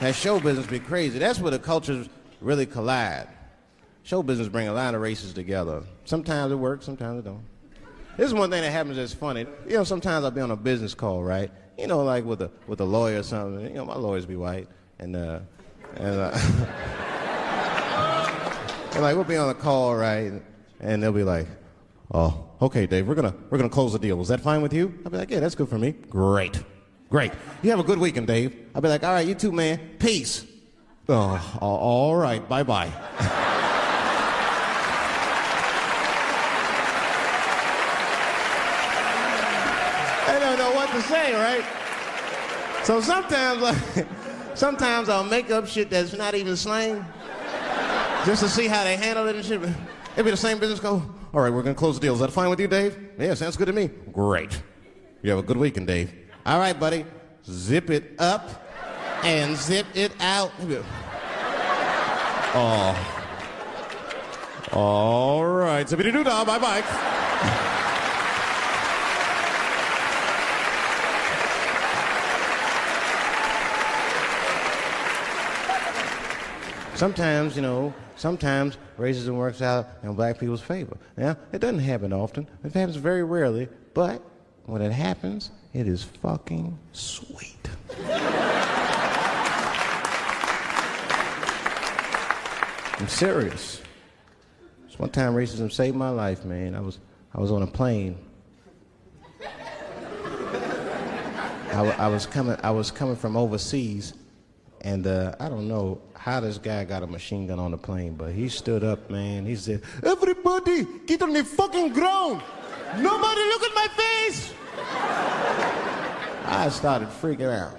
That show business be crazy. That's where the cultures really collide. Show business bring a lot of races together. Sometimes it works, sometimes it don't. This is one thing that happens that's funny. You know, sometimes I'll be on a business call, right? You know, like with a lawyer or something. You know, my lawyers be white, and like we'll be on a call, right? And they'll be like, "Oh, okay, Dave, we're gonna close the deal. Is that fine with you?" I'll be like, "Yeah, that's good for me." Great. You have a good weekend, Dave. I'll be like, "All right, you too, man. Peace." Oh, all right, bye-bye. I don't know what to say, right? So sometimes I'll make up shit that's not even slang, just to see how they handle it and shit. It'll be the same business go, "All right, we're gonna close the deal. Is that fine with you, Dave?" "Yeah, sounds good to me." "Great. You have a good weekend, Dave." "All right, buddy. Zip it up and zip it out." Oh. All right. Zippity-doo-dah. Bye-bye. Sometimes, sometimes racism works out in black people's favor. Now, it doesn't happen often. It happens very rarely, but when it happens, it is fucking sweet. I'm serious. This one time racism saved my life, man. I was on a plane. I was coming from overseas, and I don't know how this guy got a machine gun on the plane, but he stood up, man. He said, "Everybody, get on the fucking ground! Nobody look at my face!" I started freaking out.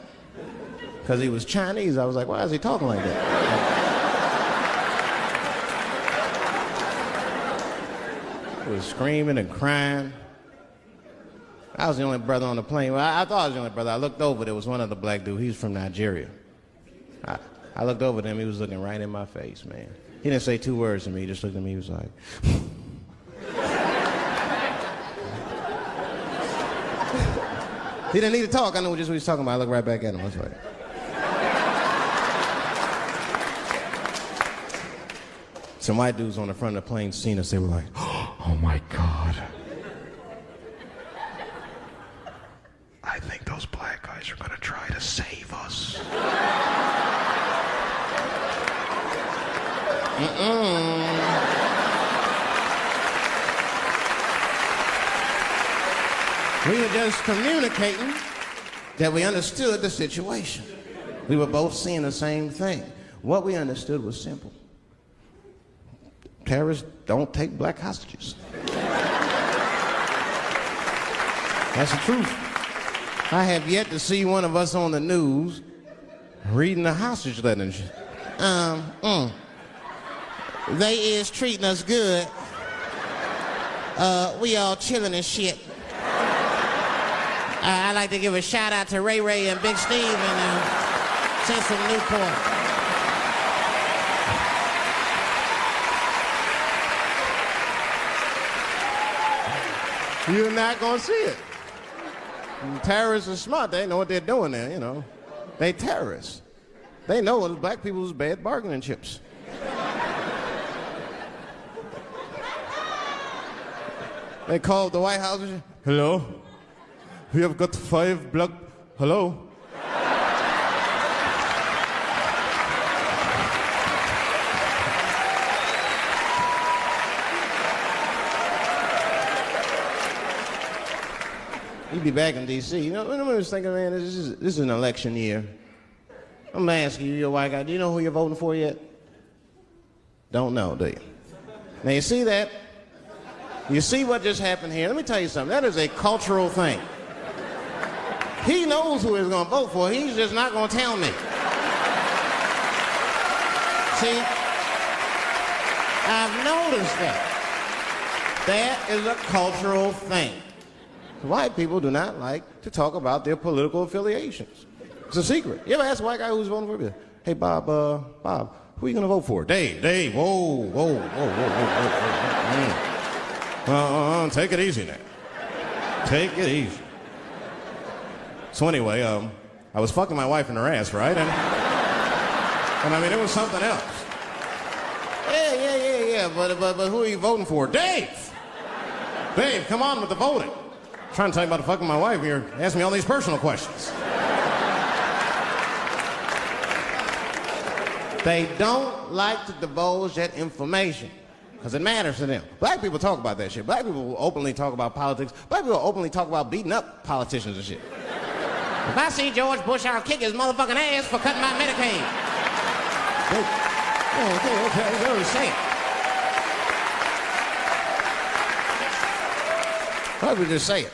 Because he was Chinese. I was like, why is he talking like that? He was screaming and crying. I was the only brother on the plane. Well, I thought I was the only brother. I looked over. There was one other black dude. He was from Nigeria. I looked over at him. He was looking right in my face, man. He didn't say two words to me. He just looked at me. He was like... He didn't need to talk. I knew just what he was talking about. I looked right back at him. I was like... Some white dudes on the front of the plane seen us. They were like, "Oh my God. I think those black guys are going to try to save us." We were just communicating that we understood the situation. We were both seeing the same thing. What we understood was simple. Terrorists don't take black hostages. That's the truth. I have yet to see one of us on the news reading a hostage letter and shit. They is treating us good. We all chilling and shit. I'd like to give a shout out to Ray Ray and Big Steve and sent from Newport. You're not gonna see it. Terrorists are smart. They know what they're doing there, you know. They terrorists. They know what black people's bad bargaining chips. They called the White House. "Hello? We have got 5 black... Hello? You'd be back in D.C. You know, I was thinking, man, this is an election year. I'm gonna ask you, you're a white guy, do you know who you're voting for yet? Don't know, do you? Now, you see that? You see what just happened here? Let me tell you something. That is a cultural thing. He knows who he's gonna vote for. He's just not gonna tell me. See? I've noticed that. That is a cultural thing. White people do not like to talk about their political affiliations. It's a secret. You ever ask a white guy who's voting for you? "Hey, Bob, who are you gonna vote for?" Dave, whoa. Take it easy now. Take it easy. So anyway, I was fucking my wife in her ass, right? And I mean, it was something else. Yeah, but who are you voting for? Dave, come on with the voting. I'm trying to tell you about fucking my wife, and you're asking me all these personal questions. They don't like to divulge that information because it matters to them. Black people talk about that shit. Black people will openly talk about politics. Black people will openly talk about beating up politicians and shit. If I see George Bush, I'll kick his motherfucking ass for cutting my Medicaid. Okay, they always say it. Black people just say it.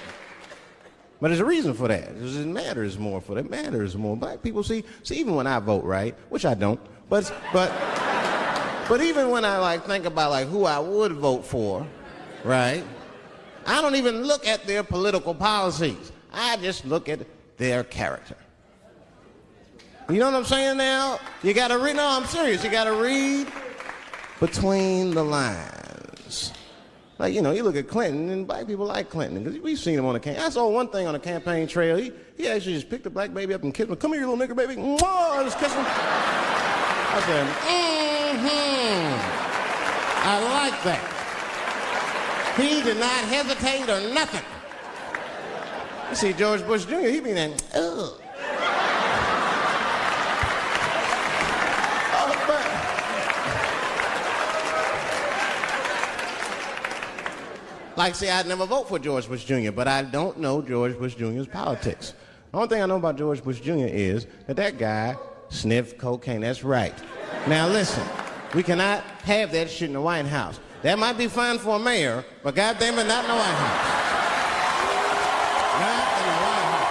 But there's a reason for that. It matters more for them. It matters more. Black people see even when I vote, right, which I don't, but even when I think about who I would vote for, right, I don't even look at their political policies. I just look at their character. You know what I'm saying now? You gotta read, no, I'm serious. You gotta read between the lines. You look at Clinton, and black people like Clinton, because we've seen him on the campaign. I saw one thing on the campaign trail. He actually just picked a black baby up and kissed him. "Come here, you little nigger baby." Mwah, just kissed him. I said, I like that. He did not hesitate or nothing. You see George Bush Jr., he be there, ugh. Like, see, I'd never vote for George Bush Jr., but I don't know George Bush Jr.'s politics. The only thing I know about George Bush Jr. is that guy sniffed cocaine. That's right. Now, listen, we cannot have that shit in the White House. That might be fine for a mayor, but goddamn it, not in the White House. Not in the White House.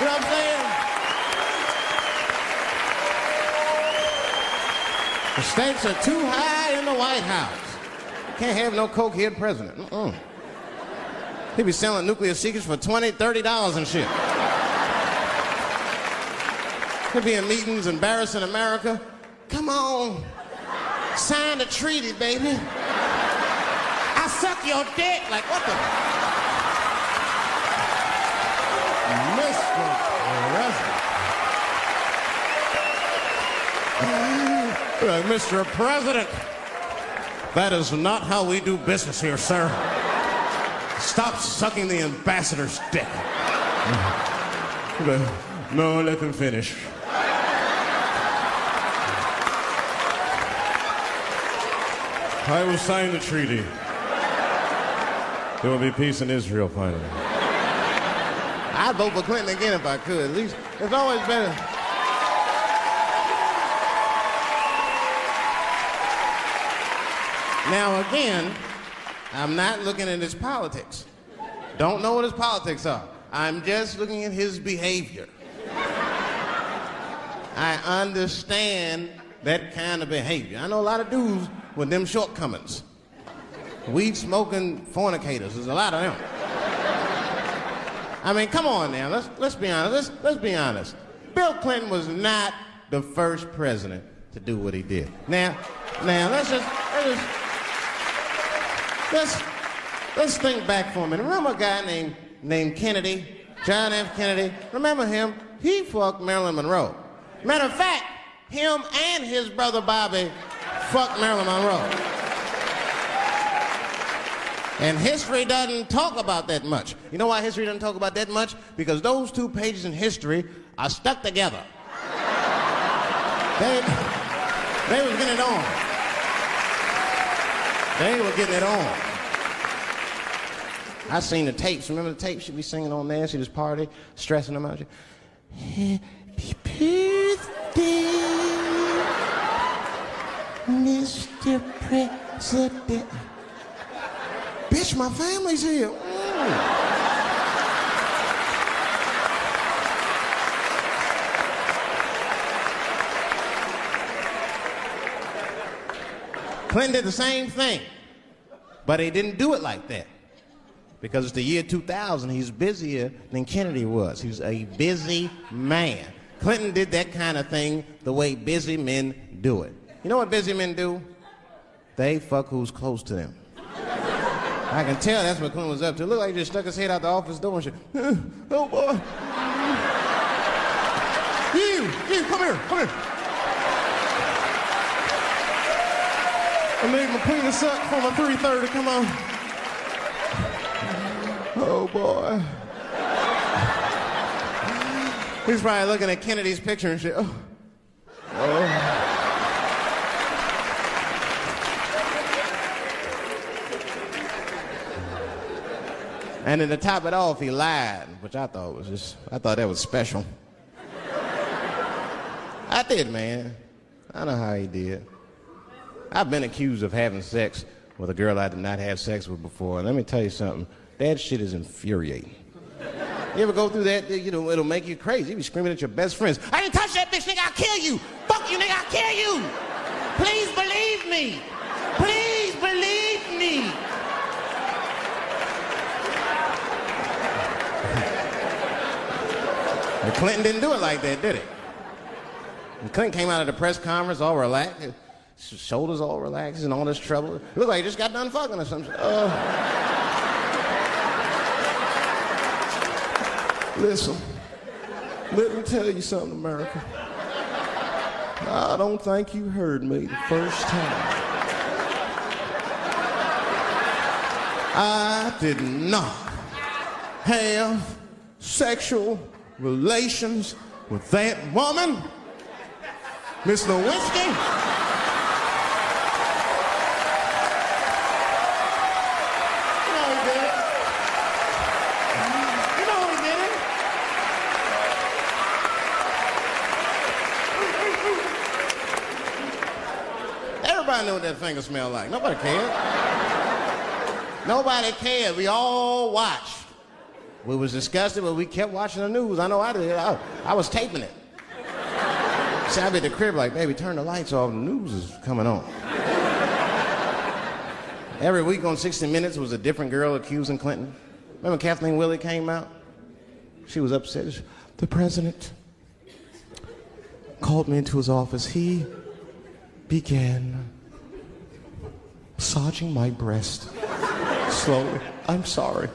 You know what I'm saying? The stakes are too high in the White House. Can't have no cokehead president. He be selling nuclear secrets for $20, $30 and shit. He'll be in meetings embarrassing America. Come on, sign the treaty, baby. I suck your dick. Like, what the? Mr. President. Like, Mr. President, that is not how we do business here, sir. Stop sucking the ambassador's dick. No, let him finish. I will sign the treaty. There will be peace in Israel finally. I'd vote for Clinton again if I could. At least it's always better. Now again, I'm not looking at his politics. Don't know what his politics are. I'm just looking at his behavior. I understand that kind of behavior. I know a lot of dudes with them shortcomings. Weed-smoking fornicators. There's a lot of them. I mean, come on now. Let's be honest. Let's be honest. Bill Clinton was not the first president to do what he did. Now, let's think back for a minute. Remember a guy named Kennedy, John F. Kennedy? Remember him? He fucked Marilyn Monroe. Matter of fact, him and his brother Bobby fucked Marilyn Monroe. And history doesn't talk about that much. You know why history doesn't talk about that much? Because those two pages in history are stuck together. They was getting it on. They were getting it on. I seen the tapes. Remember the tapes? She'd be singing on there. She'd just party, stressing them out. Happy birthday, Mr. President. Bitch, my family's here. Clinton did the same thing, but he didn't do it like that. Because it's the year 2000, he's busier than Kennedy was. He was a busy man. Clinton did that kind of thing the way busy men do it. You know what busy men do? They fuck who's close to them. I can tell that's what Clinton was up to. Look like he just stuck his head out the office door and shit. Oh, boy. You, come here. I made my penis up for my 3:30, come on. Oh, boy. He's probably looking at Kennedy's picture and shit. Oh. And then to top it off, he lied, which I thought that was special. I did, man. I know how he did. I've been accused of having sex with a girl I did not have sex with before, and let me tell you something. That shit is infuriating. You ever go through that? You know, it'll make you crazy. You be screaming at your best friends. I didn't touch that bitch, nigga. I'll kill you. Fuck you, nigga. I'll kill you. Please believe me. Please believe me. And Clinton didn't do it like that, did he? And Clinton came out of the press conference all relaxed. His shoulders all relaxed and all this trouble. It looked like he just got done fucking or something. Listen, Let me tell you something, America. I don't think you heard me the first time. I did not have sexual relations with that woman, Miss Lewinsky. You know he did it. You know he did it. Everybody knew what that finger smelled like. Nobody cared. Nobody cared. We all watched. We was disgusted, but we kept watching the news. I know I did. I was taping it. See, I'd be at the crib like, baby, turn the lights off. The news is coming on. Every week on 60 Minutes was a different girl accusing Clinton. Remember Kathleen Willey came out? She was upset. The president called me into his office. He began massaging my breast slowly. I'm sorry.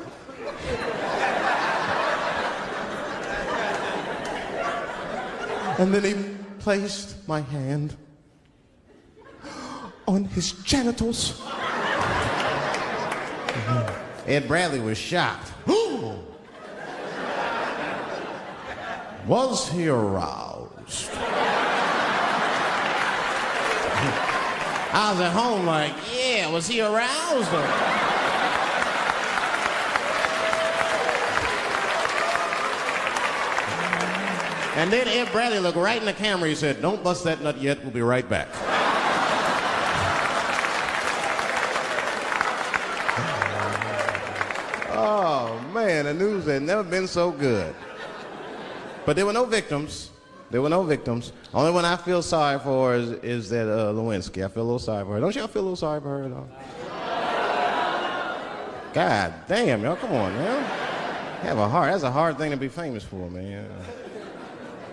And then he placed my hand on his genitals. Ed Bradley was shocked. Was he aroused? I was at home like, yeah, was he aroused? And then Ed Bradley looked right in the camera. He said, don't bust that nut yet. We'll be right back. Oh, man, the news had never been so good. But there were no victims. There were no victims. Only one I feel sorry for is that Lewinsky. I feel a little sorry for her. Don't y'all feel a little sorry for her at all? God damn, y'all, come on, man. Have a heart. That's a hard thing to be famous for, man.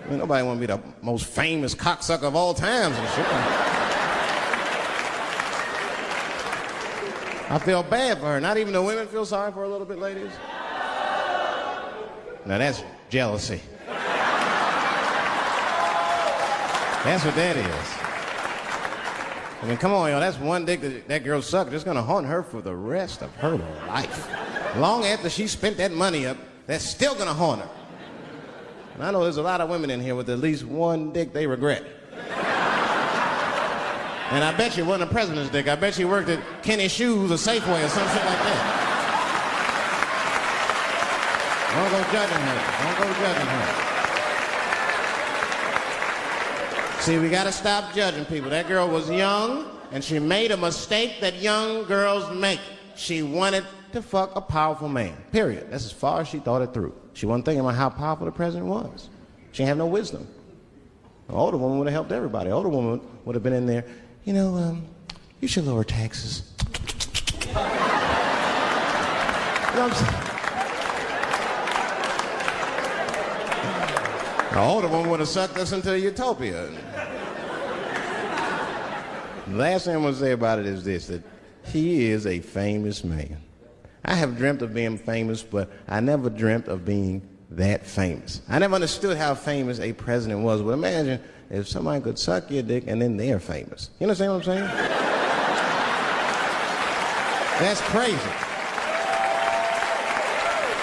I mean, nobody want to be the most famous cocksucker of all times and shit. I feel bad for her. Not even the women feel sorry for her a little bit, ladies. Now that's jealousy. That's what that is. I mean, come on, y'all. That's one dick that girl sucked. It's gonna haunt her for the rest of her life. Long after she spent that money up, that's still gonna haunt her. And I know there's a lot of women in here with at least one dick they regret. And I bet you it wasn't a president's dick. I bet you worked at Kenny Shoes or Safeway or some shit like that. Don't go judging her. Don't go judging her. See, we gotta stop judging people. That girl was young, and she made a mistake that young girls make. She wanted to fuck a powerful man, period. That's as far as she thought it through. She wasn't thinking about how powerful the president was. She didn't have no wisdom. An older woman would have helped everybody. An older woman would have been in there, you know, you should lower taxes. You know what I'm saying? An older woman would have sucked us into utopia. The last thing I'm going to say about it is this, that he is a famous man. I have dreamt of being famous, but I never dreamt of being that famous. I never understood how famous a president was. But imagine if somebody could suck your dick and then they're famous. You understand what I'm saying? That's crazy.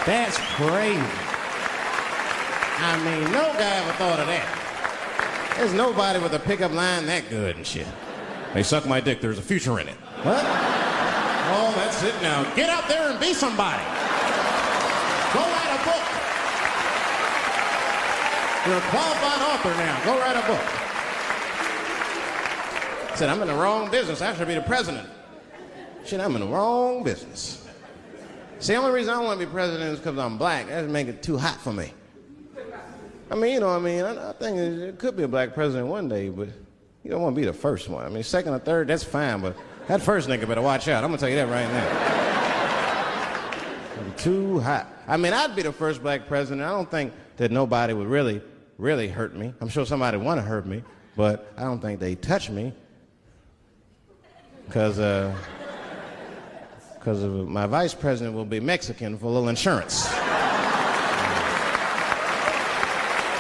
That's crazy. I mean, no guy ever thought of that. There's nobody with a pickup line that good and shit. They suck my dick, there's a future in it. What? Oh, that's it now. Get out there and be somebody. Go write a book. You're a qualified author now. Go write a book. Said, I'm in the wrong business. I should be the president. Shit, I'm in the wrong business. See, the only reason I don't want to be president is because I'm black. That would make it too hot for me. I mean, you know, I think it could be a black president one day, but you don't want to be the first one. I mean, second or third, that's fine, but that first nigga better watch out. I'm going to tell you that right now. It'd be too hot. I mean, I'd be the first black president. I don't think that nobody would really, really hurt me. I'm sure somebody would want to hurt me, but I don't think they'd touch me because my vice president will be Mexican for a little insurance.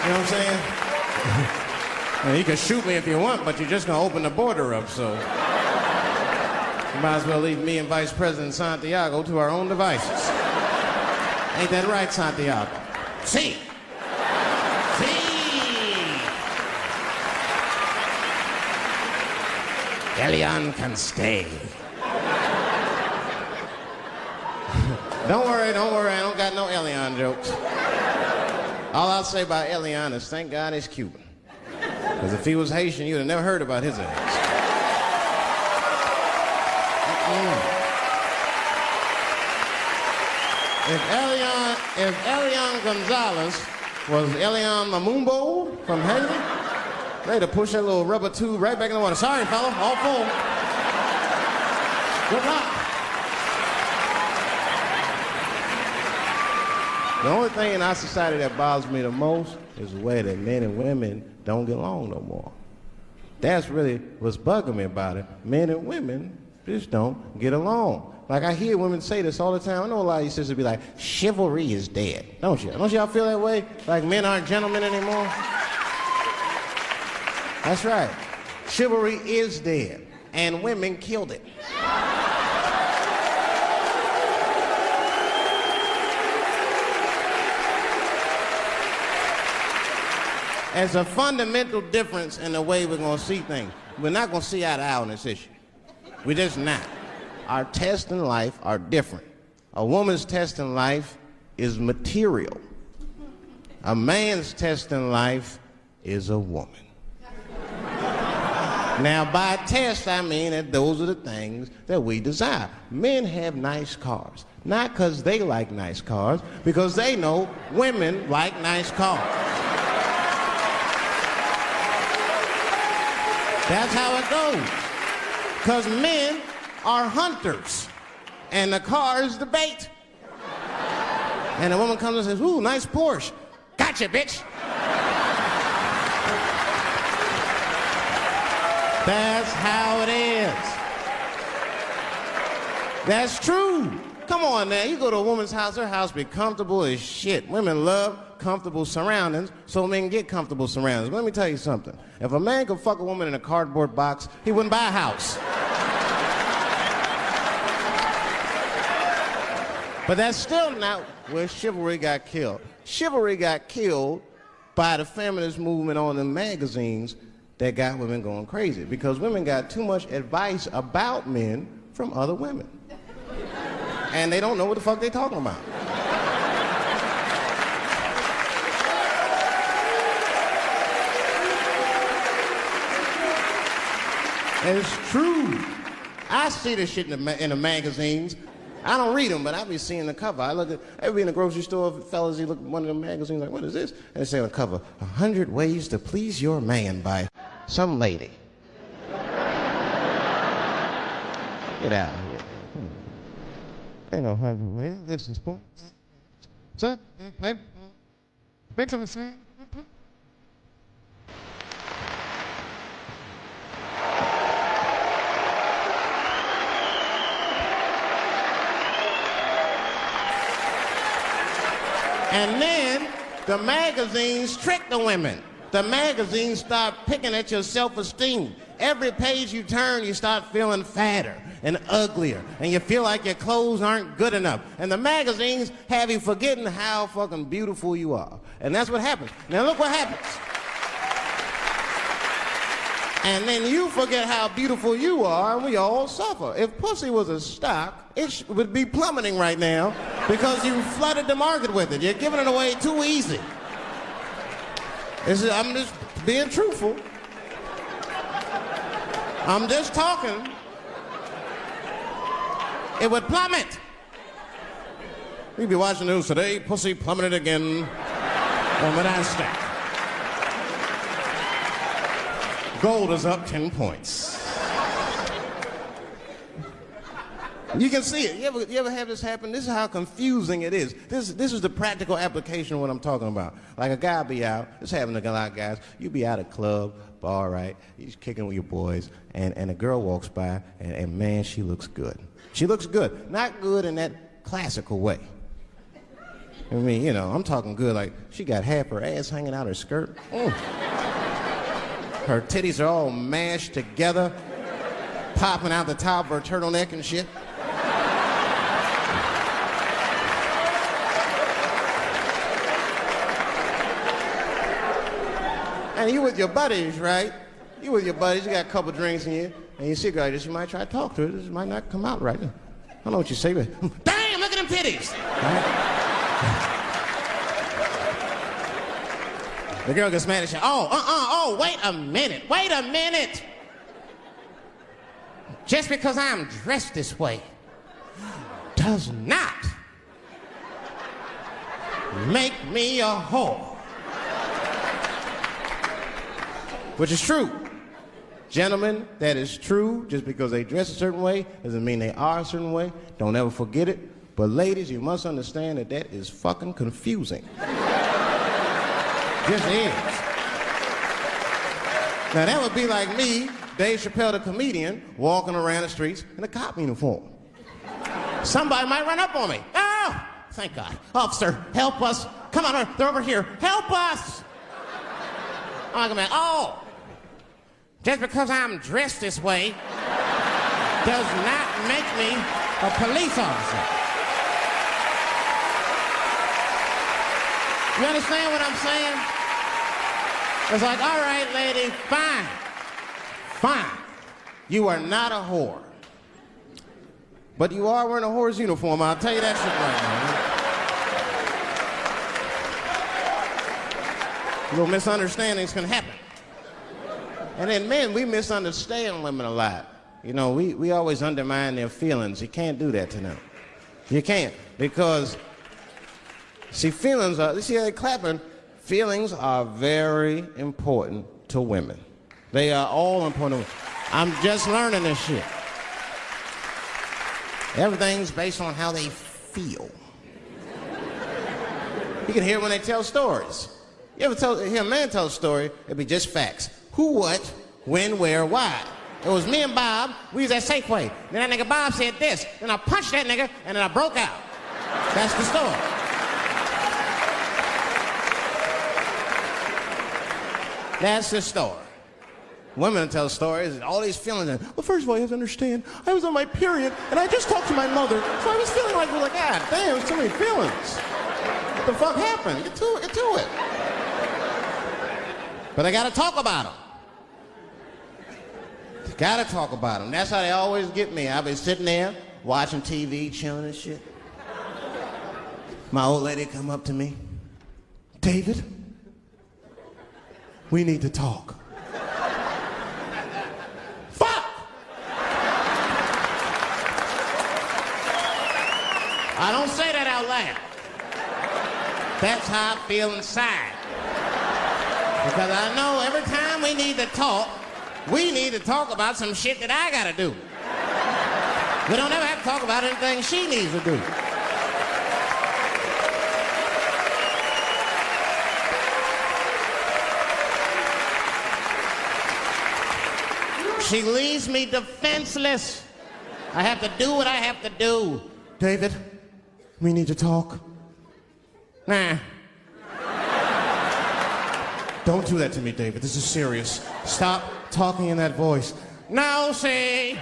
You know what I'm saying? Well, you can shoot me if you want, but you're just gonna open the border up, so you might as well leave me and Vice President Santiago to our own devices. Ain't that right, Santiago? See. Elian can stay. Don't worry, I don't got no Elian jokes. All I'll say about Elian is thank God he's Cuban. Because if he was Haitian, you'd have never heard about his ass. If Elian Gonzalez was Elian Mamumbo from Haiti, they'd have pushed that little rubber tube right back in the water. Sorry, fella, all full. Good luck. The only thing in our society that bothers me the most is the way that men and women don't get along no more. That's really what's bugging me about it. Men and women just don't get along. Like I hear women say this all the time. I know a lot of you sisters be like, chivalry is dead. Don't you? Don't y'all feel that way? Like men aren't gentlemen anymore? That's right. Chivalry is dead, and women killed it. There's a fundamental difference in the way we're going to see things. We're not going to see eye to eye on this issue. We're just not. Our tests in life are different. A woman's test in life is material. A man's test in life is a woman. Now, by test, I mean that those are the things that we desire. Men have nice cars. Not because they like nice cars, because they know women like nice cars. That's how it goes. Because men are hunters, and the car is the bait. And a woman comes and says, ooh, nice Porsche. Gotcha, bitch. That's how it is. That's true. Come on now, you go to a woman's house, her house be comfortable as shit. Women love comfortable surroundings, so men get comfortable surroundings. But let me tell you something. If a man could fuck a woman in a cardboard box, he wouldn't buy a house. But that's still not where chivalry got killed. Chivalry got killed by the feminist movement on the magazines that got women going crazy, because women got too much advice about men from other women. And they don't know what the fuck they talking about. And it's true. I see this shit in the magazines. I don't read them, but I be seeing the cover. I be in the grocery store, fellas, you look at one of the magazines like, what is this? And they say on the cover, 100 Ways to Please Your Man by some lady. Get out of here. Ain't no 100 ways. This is for. Sir, make some sense. And then the magazines trick the women. The magazines start picking at your self-esteem. Every page you turn, you start feeling fatter and uglier, and you feel like your clothes aren't good enough. And the magazines have you forgetting how fucking beautiful you are. And that's what happens. Now look what happens. And then you forget how beautiful you are, and we all suffer. If pussy was a stock, it would be plummeting right now because you flooded the market with it. You're giving it away too easy. I'm just being truthful. I'm just talking. It would plummet. You'd be watching the news today, pussy plummeted again on the NASDAQ. Gold is up 10 points. You can see it. You ever have this happen? This is how confusing it is. This is the practical application of what I'm talking about. Like a guy be out, this happens to a lot of guys, you be out at a club, bar, right? You're kicking with your boys, and a girl walks by, and man, she looks good. She looks good. Not good in that classical way. I mean, you know, I'm talking good. Like, she got half her ass hanging out her skirt. Her titties are all mashed together, popping out the top of her turtleneck and shit. And you with your buddies, right? You with your buddies, you got a couple drinks in you, and you see a girl like this, you might try to talk to her. This might not come out right. I don't know what you say, but damn, look at them titties! Right? The girl gets mad at you. Oh, wait a minute. Just because I'm dressed this way does not make me a whore. Which is true. Gentlemen, that is true. Just because they dress a certain way doesn't mean they are a certain way. Don't ever forget it. But ladies, you must understand that that is fucking confusing. Just is. Now that would be like me, Dave Chappelle the comedian, walking around the streets in a cop uniform. Somebody might run up on me. Oh, thank God. Officer, help us. Come on, they're over here. Help us. I'm like, oh, just because I'm dressed this way does not make me a police officer. You understand what I'm saying? It's like, all right, lady, fine. You are not a whore. But you are wearing a whore's uniform, I'll tell you that shit right now. Little misunderstandings can happen. And then men, we misunderstand women a lot. You know, we always undermine their feelings. You can't do that to them. You can't, because, see, feelings are, see how they're clapping? Feelings are very important to women. They are all important. I'm just learning this shit. Everything's based on how they feel. You can hear when they tell stories. You ever hear a man tell a story, it'd be just facts. Who, what, when, where, why. It was me and Bob, we was at Safeway. Then that nigga Bob said this, then I punched that nigga, and then I broke out. That's the story. That's the story. Women tell stories, all these feelings. Well, first of all, you have to understand, I was on my period, and I just talked to my mother, so I was feeling like, God damn, there's too many feelings. What the fuck happened? Get to it. But I gotta talk about them. Gotta talk about them. That's how they always get me. I'll be sitting there, watching TV, chilling and shit. My old lady come up to me. David, we need to talk. Fuck! I don't say that out loud. That's how I feel inside. Because I know every time we need to talk about some shit that I gotta do. We don't ever have to talk about anything she needs to do. She leaves me defenseless. I have to do what I have to do. David, we need to talk. Nah. Don't do that to me, David. This is serious. Stop talking in that voice. No, see.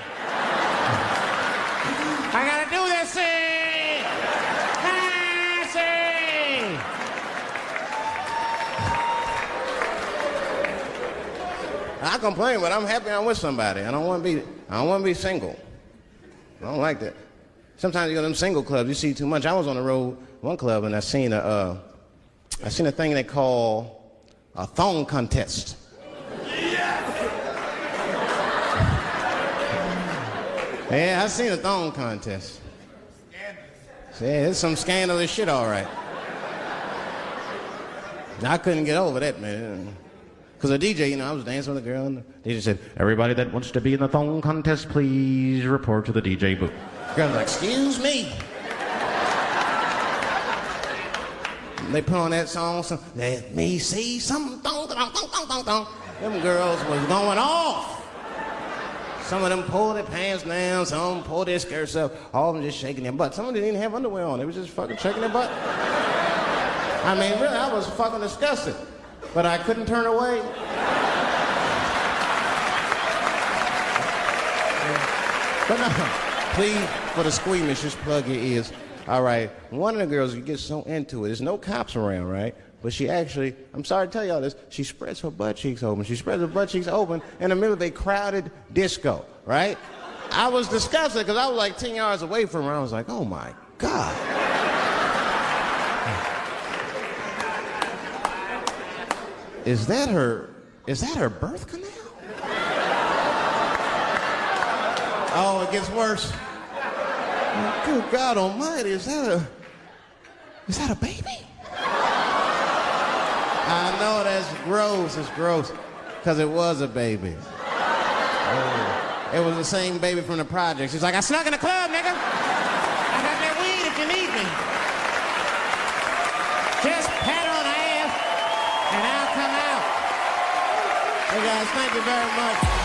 I gotta do this, see. Ah, see. I complain, but I'm happy I'm with somebody. I don't want to be single. I don't like that. Sometimes you go to them single clubs, you see too much. I was on the road, one club, and I seen a thing they call a thong contest. Yeah, I seen a thong contest. Yeah, it's some scandalous shit, all right. I couldn't get over that, man. Because the DJ, you know, I was dancing with a girl, and the DJ said, everybody that wants to be in the thong contest, please report to the DJ booth. The girl was like, excuse me. They put on that song, let me see some thong, thong, thong, thong, thong, thong. Them girls was going off. Some of them pulled their pants down, some of them pulled their skirts up, all of them just shaking their butt. Some of them didn't even have underwear on, they was just fucking shaking their butt. I mean, really, I was fucking disgusted. But I couldn't turn away. But no, please, for the squeamish, just plug your ears. All right, one of the girls, you get so into it. There's no cops around, right? But she actually, I'm sorry to tell y'all this, she spreads her butt cheeks open. She spreads her butt cheeks open in the middle of a crowded disco, right? I was disgusted because I was like 10 yards away from her. I was like, oh my God. Is that her birth canal? Oh, it gets worse. Good God Almighty, is that a baby? I know that's gross. It's gross, because it was a baby. Oh. It was the same baby from the project. She's like, I snuck in the club, nigga. I got that weed if you need me. Just pat on the ass, and I'll come out. Hey guys, thank you very much.